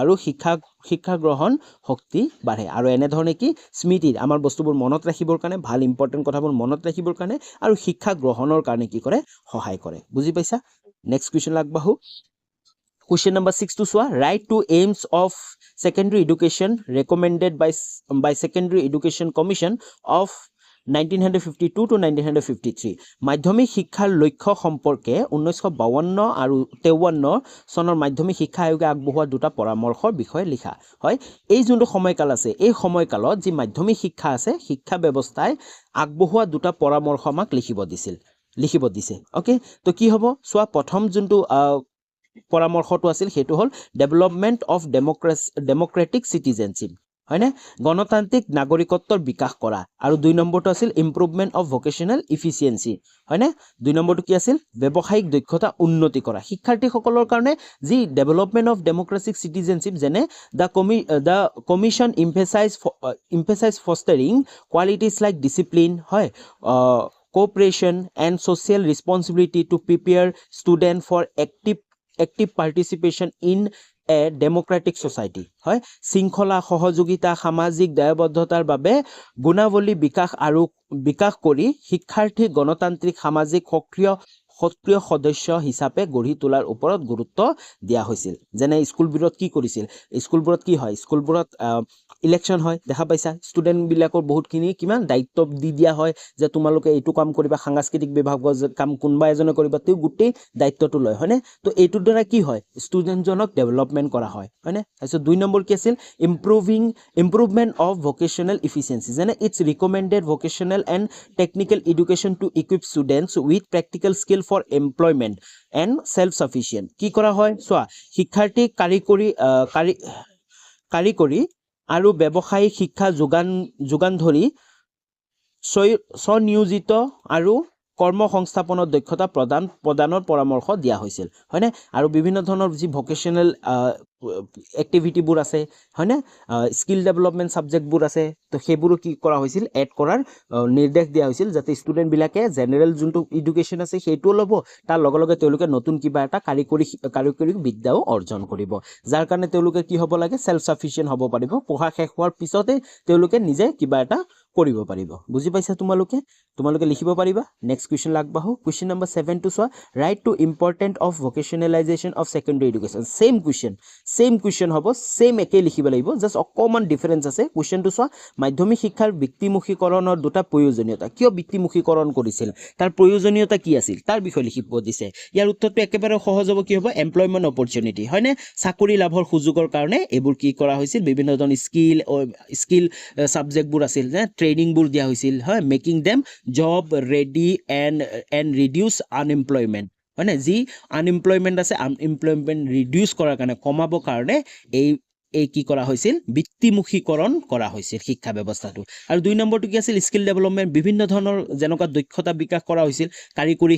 আৰু শিক্ষা গ্ৰহণ শক্তি বাঢ়ে। আৰু এনেধৰণে কি স্মৃতিৰ আমাৰ বস্তুবোৰ মনত ৰাখিবৰ কাৰণে, ভাল ইম্পৰ্টেণ্ট কথাবোৰ মনত ৰাখিবৰ কাৰণে আৰু শিক্ষা গ্ৰহণৰ কাৰণে কি কৰে? সহায় কৰে। বুজি পাইছা? নেক্সট কুৱেশ্যন আগবাঢ়ো। Question number 6 to চোৱা, right to aims of secondary education recommended by Secondary Education Commission of 1952 to 1953. মাধ্যমিক শিক্ষাৰ লক্ষ্য সম্পৰ্কে 1952 আৰু 53 চনৰ মাধ্যমিক শিক্ষা আয়োগে আগবঢ়োৱা দুটা পৰামৰ্শৰ বিষয়ে লিখা হয়। এই যোনটো সময়কাল আছে, এই সময়কালত যি মাধ্যমিক শিক্ষা আছে, শিক্ষা ব্যৱস্থাই আগবঢ়োৱা দুটা পৰামৰ্শ আমাক লিখিব দিছে। অ'কে, তো কি হ'ব? চোৱা, প্ৰথম যোনটো পৰামৰ্শটো আছিল সেইটো হ'ল ডেভেলপমেণ্ট অফ ডেমক্ৰেটিক চিটিজেনশ্বিপ, হয়নে? গণতান্ত্ৰিক নাগৰিকত্বৰ বিকাশ কৰা। আৰু 2 নম্বৰটো আছিল ইম্প্ৰুভমেণ্ট অফ ভকেশ্যনেল ইফিচিয়েঞ্চি, হয়নে? 2 নম্বৰটো কি আছিল? ব্যৱসায়িক দক্ষতা উন্নতি কৰা। শিক্ষাৰ্থীসকলৰ কাৰণে যি ডেভেলপমেণ্ট অফ ডেমক্ৰেটিক চিটিজেনশ্বিপ, যেনে the commission emphasize fostering qualities like discipline, হয়, cooperation and social responsibility to prepare students for active participation in a democratic society. হয়, শৃংখলা, সহযোগিতা, সামাজিক দায়বদ্ধতাৰ বাবে গুণাৱলী বিকাশ কৰি শিক্ষাৰ্থী গণতান্ত্ৰিক সামাজিক সক্ৰিয় সদস্য হিচাপে গঢ়ি তোলাৰ ওপৰত গুৰুত্ব দিয়া হৈছিল। যেনে স্কুলবোৰত কি কৰিছিল? স্কুলবোৰত কি হয়? স্কুলবোৰত ইলেকশ্যন হয়, দেখা পাইছা? ষ্টুডেণ্টবিলাকৰ বহুতখিনি কিমান দায়িত্ব দি দিয়া হয় যে তোমালোকে এইটো কাম কৰিবা, সাংস্কৃতিক বিভাগৰ কাম কোনোবা এজনে কৰিবা, তেওঁ গোটেই দায়িত্বটো লয়, হয়নে? তো এইটোৰ দ্বাৰা কি হয়? ষ্টুডেণ্টজনক ডেভেলপমেণ্ট কৰা হয়, হয়নে? তাৰপিছত 2 নম্বৰ কি আছিল? ইম্প্ৰুভমেণ্ট অফ ভকেশ্যনেল ইফিচিয়েঞ্চি, যেনে it's recommended vocational and technical education to equip students with practical skill for employment and self sufficient. কি কৰা হয়? চোৱা, শিক্ষাৰ্থীক কাৰিকৰী আৰু ব্যৱসায়িক শিক্ষা যোগান ধৰি স্বনিয়োজিত আৰু কৰ্ম সংস্থাপনৰ দক্ষতা প্ৰদানৰ পৰামৰ্শ দিয়া হৈছিল, হয়নে? আৰু বিভিন্ন ধৰণৰ যি ভকেশ্যনেল এক্টিভিটিবোৰ আছে, হয়নে? স্কিল ডেভেলপমেণ্ট ছাবজেক্টবোৰ আছে, তো সেইবোৰো কি কৰা হৈছিল? এড কৰাৰ নিৰ্দেশ দিয়া হৈছিল, যাতে ষ্টুডেণ্টবিলাকে জেনেৰেল যোনটো এডুকেশ্যন আছে সেইটোও ল'ব, তাৰ লগে লগে তেওঁলোকে নতুন কিবা এটা কাৰিকৰী বিদ্যাও অৰ্জন কৰিব, যাৰ কাৰণে তেওঁলোকে কি হ'ব লাগে? ছেল্ফ ছাফিচিয়েণ্ট হ'ব পাৰিব। পঢ়া শেষ হোৱাৰ পিছতে তেওঁলোকে নিজে কিবা এটা কৰিব পাৰিব। বুজি পাইছা? তোমালোকে লিখিব পাৰিবা। নেক্সট কুৱেশ্যন আগবাঢ়ো। কুৱেশ্যন নম্বৰ 7 to চোৱা, write two important of vocationalization of secondary education. Same question হ'ব, ছেইম একেই লিখিব লাগিব, জাষ্ট অকণমান ডিফাৰেঞ্চ আছে। কুৱেশ্যনটো চোৱা, মাধ্যমিক শিক্ষাৰ বৃত্তিমুখীকৰণৰ দুটা প্ৰয়োজনীয়তা। কিয় বৃত্তিমুখীকৰণ কৰিছিল? তাৰ প্ৰয়োজনীয়তা কি আছিল? তাৰ বিষয়ে লিখিব দিছে। ইয়াৰ উত্তৰটো একেবাৰে সহজ হ'ব। কি হ'ব? এমপ্লয়মেণ্ট অপৰচুনিটি, হয়নে? চাকৰি লাভৰ সুযোগৰ কাৰণে এইবোৰ কি কৰা হৈছিল? বিভিন্ন ধৰণৰ স্কিল ছাবজেক্টবোৰ আছিল, যে ট্ৰেইনিংবোৰ দিয়া হৈছিল, হয়, making them job ready and reduce unemployment, হয়নে? যি আনএমপ্লয়মেণ্ট আছে, আনএমপ্লয়মেণ্ট ৰিডিউচ কৰাৰ কাৰণে, কমাবৰ কাৰণে এই কি কৰা হৈছিল? বৃত্তিমুখীকৰণ কৰা হৈছিল শিক্ষা ব্যৱস্থাটো। আৰু 2 নম্বৰটো কি আছিল? স্কিল ডেভেলপমেণ্ট, বিভিন্ন ধৰণৰ যেনেকুৱা দক্ষতা বিকাশ কৰা হৈছিল, কাৰিকৰী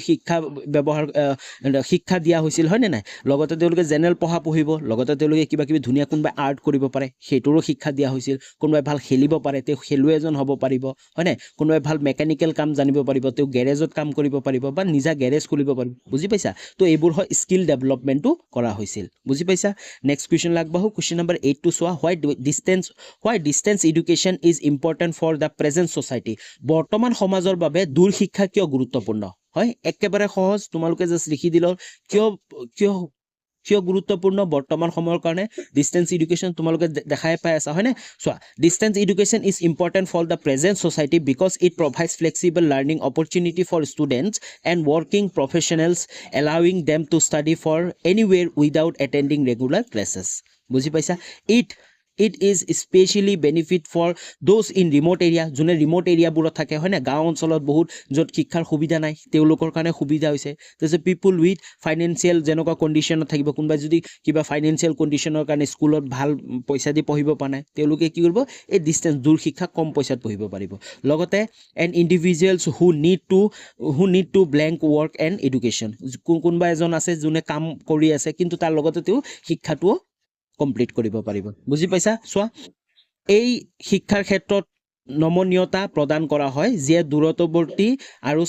শিক্ষা দিয়া হৈছিল, হয়নে নাই? লগতে তেওঁলোকে জেনেৰেল পঢ়িব, লগতে তেওঁলোকে কিবা কিবি ধুনীয়া কোনোবাই আৰ্ট কৰিব পাৰে, সেইটোৰো শিক্ষা দিয়া হৈছিল। কোনোবাই ভাল খেলিব পাৰে, তেওঁ খেলুৱৈ এজন হ'ব পাৰিব, হয়নে? কোনোবাই ভাল মেকানিকেল কাম জানিব পাৰিব, তেওঁ গেৰেজত কাম কৰিব পাৰিব বা নিজা গেৰেজ খুলিব পাৰিব। বুজি পাইছা? তো এইবোৰ হয় স্কিল ডেভেলপমেণ্টটো কৰা হৈছিল। বুজি পাইছা? নেক্সট কুৱেশ্যন আগবাঢ়ো। কুৱেশ্যন নম্বৰ 8 to চোৱা, why distance education is important for the present society. বৰ্তমান সমাজৰ বাবে দূৰ শিক্ষা কিয় গুৰুত্বপূৰ্ণ? হয়, একেবাৰে সহজ, তোমালোকে জাষ্ট লিখি দিলে কিয় কিয় গুৰুত্বপূৰ্ণ বৰ্তমান সময়ৰ কাৰণে ডিষ্টেন্স এডুকেশ্যন তোমালোকে দেখাই পাই আছা হয়নে চোৱা distance education is important for the present society because it provides flexible learning opportunity for students and working professionals allowing them to study for anywhere without attending regular classes বুজি পাইছা It is especially benefit for those in remote area যোনে remote এৰিয়াবোৰত থাকে হয় না গাঁও অঞ্চলত বহুত য'ত শিক্ষাৰ সুবিধা নাই তেওঁলোকৰ কাৰণে সুবিধা হৈছে তাৰপিছত পিপুল উইথ ফাইনেন্সিয়েল যেনেকুৱা কণ্ডিশ্যনত থাকিব কোনোবাই যদি কিবা ফাইনেন্সিয়েল কণ্ডিশ্যনৰ কাৰণে স্কুলত ভাল পইচা দি পঢ়িব পৰা নাই তেওঁলোকে কি কৰিব এই ডিষ্টেঞ্চ দূৰ শিক্ষা কম পইচাত পঢ়িব পাৰিব লগতে and individuals who need to blank work and education কোনোবা এজন আছে যোনে কাম কৰি আছে কিন্তু তাৰ লগতে তেওঁ শিক্ষাটোও কমপ্লিট কৰিব পাৰিব বুজি পাইছা চোৱা এই শিক্ষাৰ ক্ষেত্ৰত নমনীয়তা প্ৰদান কৰা হয় যিয়ে দূৰৱৰ্তী আৰু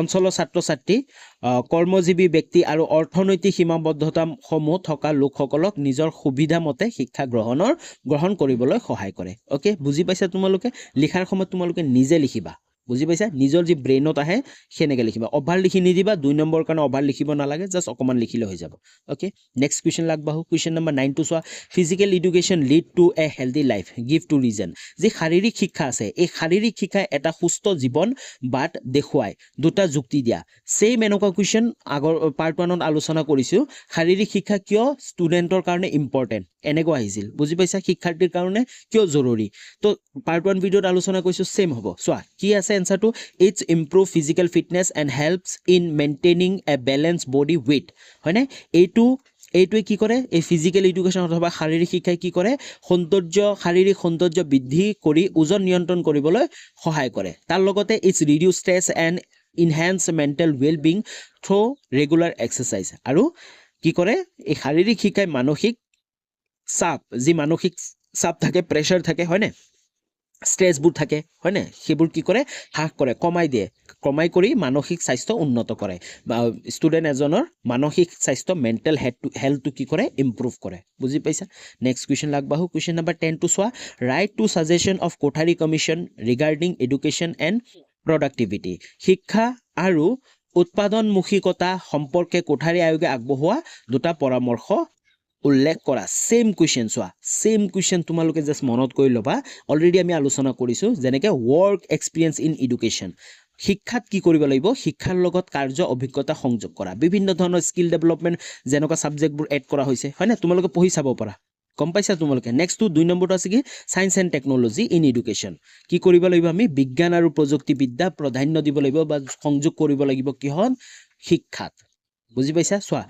অঞ্চলৰ ছাত্ৰ ছাত্ৰী কৰ্মজীৱী ব্যক্তি আৰু অৰ্থনৈতিক সীমাবদ্ধতাসমূহ থকা লোকসকলক নিজৰ সুবিধা মতে শিক্ষা গ্ৰহণ কৰিবলৈ সহায় কৰে অ'কে বুজি পাইছা তোমালোকে লিখাৰ সময়ত তোমালোকে নিজে লিখিবা বুজি পাইছা নিজৰ যি ব্ৰেইনত আহে সেনেকৈ লিখিবা অভাৰ লিখি নিদিবা 2 নম্বৰ কাৰণে অভাৰ লিখিব নালাগে জাষ্ট অকণমান লিখিলে হৈ যাব অ'কে নেক্সট কুৱেশ্যন লাগবাহো কুৱেশ্যন নম্বৰ 9 টো চোৱা physical education lead to a healthy life give two reason যি শাৰীৰিক শিক্ষা আছে এই শাৰীৰিক শিক্ষাই এটা সুস্থ জীৱন বাট দেখুৱাই দুটা যুক্তি দিয়া ছেইম এনেকুৱা কুৱেশ্যন আগৰ পাৰ্ট 1ত আলোচনা কৰিছোঁ শাৰীৰিক শিক্ষা কিয় ষ্টুডেণ্টৰ কাৰণে ইম্পৰ্টেণ্ট এনেকুৱা আহিছিল বুজি পাইছা শিক্ষাৰ্থীৰ কাৰণে কিয় জৰুৰী তো পাৰ্ট 1 ভিডিঅ'ত আলোচনা কৰিছোঁ ছেইম হ'ব চোৱা কি আছে এনসাৰটো it's improve physical fitness and helps in maintaining a balance body weight হয়নে এইটোৱে কি কৰে এই ফিজিকেল এডুকেশ্যন অথবা শাৰীৰিক শিক্ষাই কি কৰে শাৰীৰিক সৌন্দৰ্য বৃদ্ধি কৰি ওজন নিয়ন্ত্ৰণ কৰিবলৈ সহায় কৰে তাৰ লগতে it's reduce stress and enhance mental well being through regular exercise আৰু কি কৰে এই শাৰীৰিক শিক্ষাই মানসিক চাপ থাকে প্ৰেছাৰ থাকে হয়নে ষ্ট্ৰেছবোৰ থাকে হয়নে সেইবোৰ কি কৰে হ্ৰাস কৰে কমাই কৰি মানসিক স্বাস্থ্য উন্নত কৰে ষ্টুডেণ্ট এজনৰ মানসিক স্বাস্থ্য মেণ্টেল হেল্থটো কি কৰে ইম্প্ৰুভ কৰে বুজি পাইছা নেক্সট কুৱেশ্যন লাগবাহো কুৱেশ্যন নম্বৰ 10 টো চোৱা write two suggestion of Kothari commission regarding education and productivity শিক্ষা আৰু উৎপাদনমুখীকতা সম্পৰ্কে কোঠাৰী আয়োগে আগবঢ়োৱা দুটা পৰামৰ্শ উল্লেখ কৰা ছেইম কুৱেশ্যন তোমালোকে জাষ্ট মনত কৰি ল'বা অলৰেডি আমি আলোচনা কৰিছোঁ যেনেকৈ ৱৰ্ক এক্সপিৰিয়েঞ্চ ইন এডুকেশ্যন শিক্ষাত কি কৰিব লাগিব শিক্ষাৰ লগত কাৰ্য অভিজ্ঞতা সংযোগ কৰা বিভিন্ন ধৰণৰ স্কিল ডেভেলপমেণ্ট যেনেকুৱা ছাবজেক্টবোৰ এড কৰা হৈছে হয়নে তোমালোকে পঢ়ি চাব পাৰা গম পাইছা তোমালোকে নেক্সটটো 2 নম্বৰটো আছে কি science and technology in education কি কৰিব লাগিব আমি বিজ্ঞান আৰু প্ৰযুক্তিবিদ্যা প্ৰাধান্য দিব লাগিব বা সংযোগ কৰিব লাগিব কিহত শিক্ষাত বুজি পাইছা চোৱা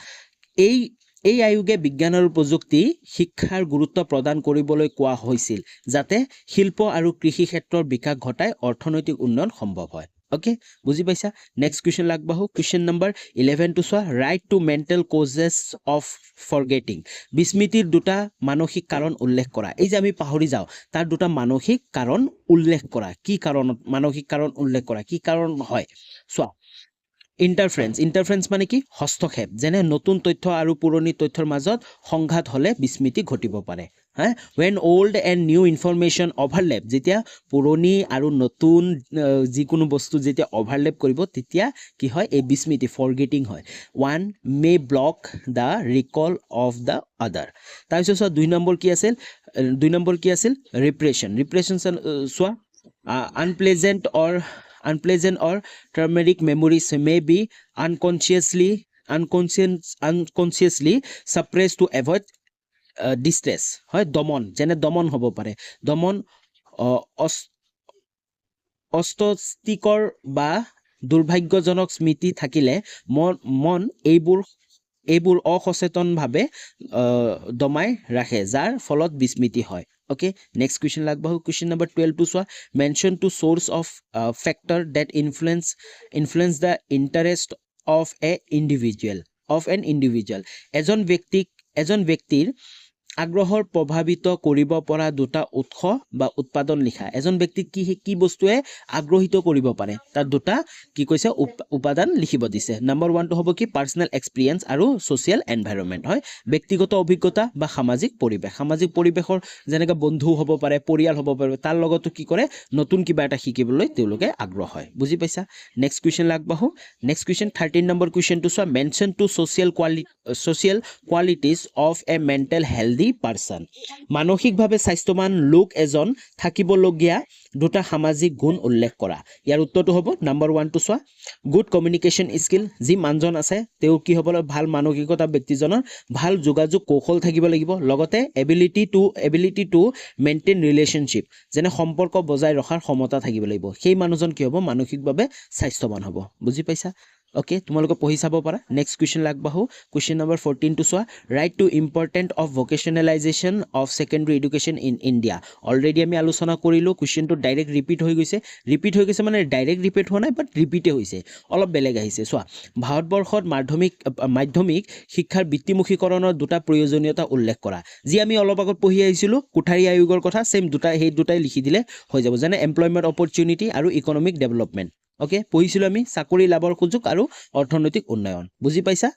এই আয়োগে বিজ্ঞান আৰু প্ৰযুক্তি শিক্ষাৰ গুৰুত্ব প্ৰদান কৰিবলৈ কোৱা হৈছিল যাতে শিল্প আৰু কৃষি ক্ষেত্ৰৰ বিকাশ ঘটাই অৰ্থনৈতিক উন্নয়ন সম্ভৱ হয় অ'কে বুজি পাইছা নেক্সট কুৱেশ্যন লাগবাহো কুৱেশ্যন নম্বৰ 11 টো চোৱা write two mental causes of forgetting বিস্মৃতিৰ দুটা মানসিক কাৰণ উল্লেখ কৰা এই যে আমি পাহৰি যাওঁ তাৰ দুটা মানসিক কাৰণ উল্লেখ কৰা কি কাৰণত মানসিক কাৰণ উল্লেখ কৰা কি কাৰণ হয় চোৱা ইণ্টাৰফাৰেঞ্চ মানে কি হস্তক্ষেপ যেনে নতুন তথ্য আৰু পুৰণি তথ্যৰ মাজত সংঘাত হ'লে বিস্মৃতি ঘটিব পাৰে when old and new information overlap যেতিয়া পুৰণি আৰু নতুন যিকোনো বস্তু যেতিয়া overlap কৰিব তেতিয়া কি হয় এই বিস্মৃতি forgetting হয় one may block the recall of the other তাৰপিছত 2 নম্বৰ কি আছিল repression চোৱা unpleasant or traumatic memories may be unconsciously suppressed to avoid distress হয় দমন হ'ব পাৰে অস্বস্তিকৰ বা দুৰ্ভাগ্যজনক স্মৃতি থাকিলে মন এইবোৰ অসচেতনভাৱে দমাই ৰাখে যাৰ ফলত বিস্মৃতি হয় okay next question লাগবাহো question number 12 to চোৱা mention to source of factor that influence the interest of an individual এজন ব্যক্তিৰ আগ্ৰহৰ প্ৰভাৱিত কৰিব পৰা দুটা উৎস বা উৎপাদন লিখা এজন ব্যক্তিক কি বস্তুৱে আগ্ৰহিত কৰিব পাৰে তাৰ দুটা কি কৈছে উপাদান লিখিব দিছে নাম্বাৰ 1 টো হ'ব কি পাৰ্সোনাল এক্সপেৰিয়েন্স আৰু সোশ্যাল এনভাইৰনমেন্ট হয় ব্যক্তিগত অভিজ্ঞতা বা সামাজিক পৰিৱেশৰ যেনেকৈ বন্ধু হ'ব পাৰে পৰিয়াল হ'ব পাৰে তাৰ লগতো কি কৰে নতুন কিবা এটা শিকিবলৈ তেওঁলোকে আগ্ৰহ হয় বুজি পাইছা নেক্সট কোৱেশ্চন লাগবাহু নেক্সট কোৱেশ্চন 13 নম্বৰ কোৱেশ্চনটো চোৱা mention two social qualities of a mental healthy person মানসিকভাৱে স্বাস্থ্যৱান লোক এজন থাকিবলগীয়া দুটা সামাজিক গুণ উল্লেখ কৰা ইয়াৰ উত্তৰটো হ'ব নাম্বাৰ 1 টো চোৱা গুড কমিউনিকেশ্যন স্কিল যি মানজন আছে তেওঁ কি হ'ব ভাল মানসিকতা ব্যক্তিজনৰ ভাল যোগাযোগ কৌশল থাকিব লাগিব লগতে এবিলিটি টু মেইনটেইন ৰিলেশনশ্বিপ যেনে সম্পৰ্ক বজাই ৰখাৰ ক্ষমতা থাকিব লাগিব সেই মানুহজন কি হ'ব মানসিকভাৱে স্বাস্থ্যৱান হ'ব বুজি পাইছা ওকে তোমালোকে পঢ়ি চাব পাৰা নেক্সট কোৱেশ্চন লাগবাহু কোৱেশ্চন নম্বৰ 14 টো চোৱা write two important of vocationalization of secondary education in India already আমি আলোচনা কৰিলো কোৱেশ্চনটো ডাইৰেক্ট ৰিপিট হৈ গৈছে মানে ডাইৰেক্ট ৰিপিট হোৱা নাই বাট ৰিপিটে হৈছে অলপ বেলেগ আহিছে চোৱা ভাৰতবৰ্ষত মাধ্যমিক শিক্ষাৰ বৃত্তিমুখীকৰণৰ দুটা প্ৰয়োজনীয়তা উল্লেখ কৰা যি আমি অলপ আগত পঢ়ি আহিছিলো কোঠাৰী আয়োগৰ কথা সেম দুটাই লিখি দিলে হৈ যাব যেনে এমপ্লয়মেন্ট অপৰচুনিটি আৰু ইকনমিক ডেভেলপমেন্ট ওকে পঢ়িছিলো আমি চাকৰি লাভৰ সুযোগ আৰু অৰ্থনৈতিক উন্নয়ন বুজি পাইছা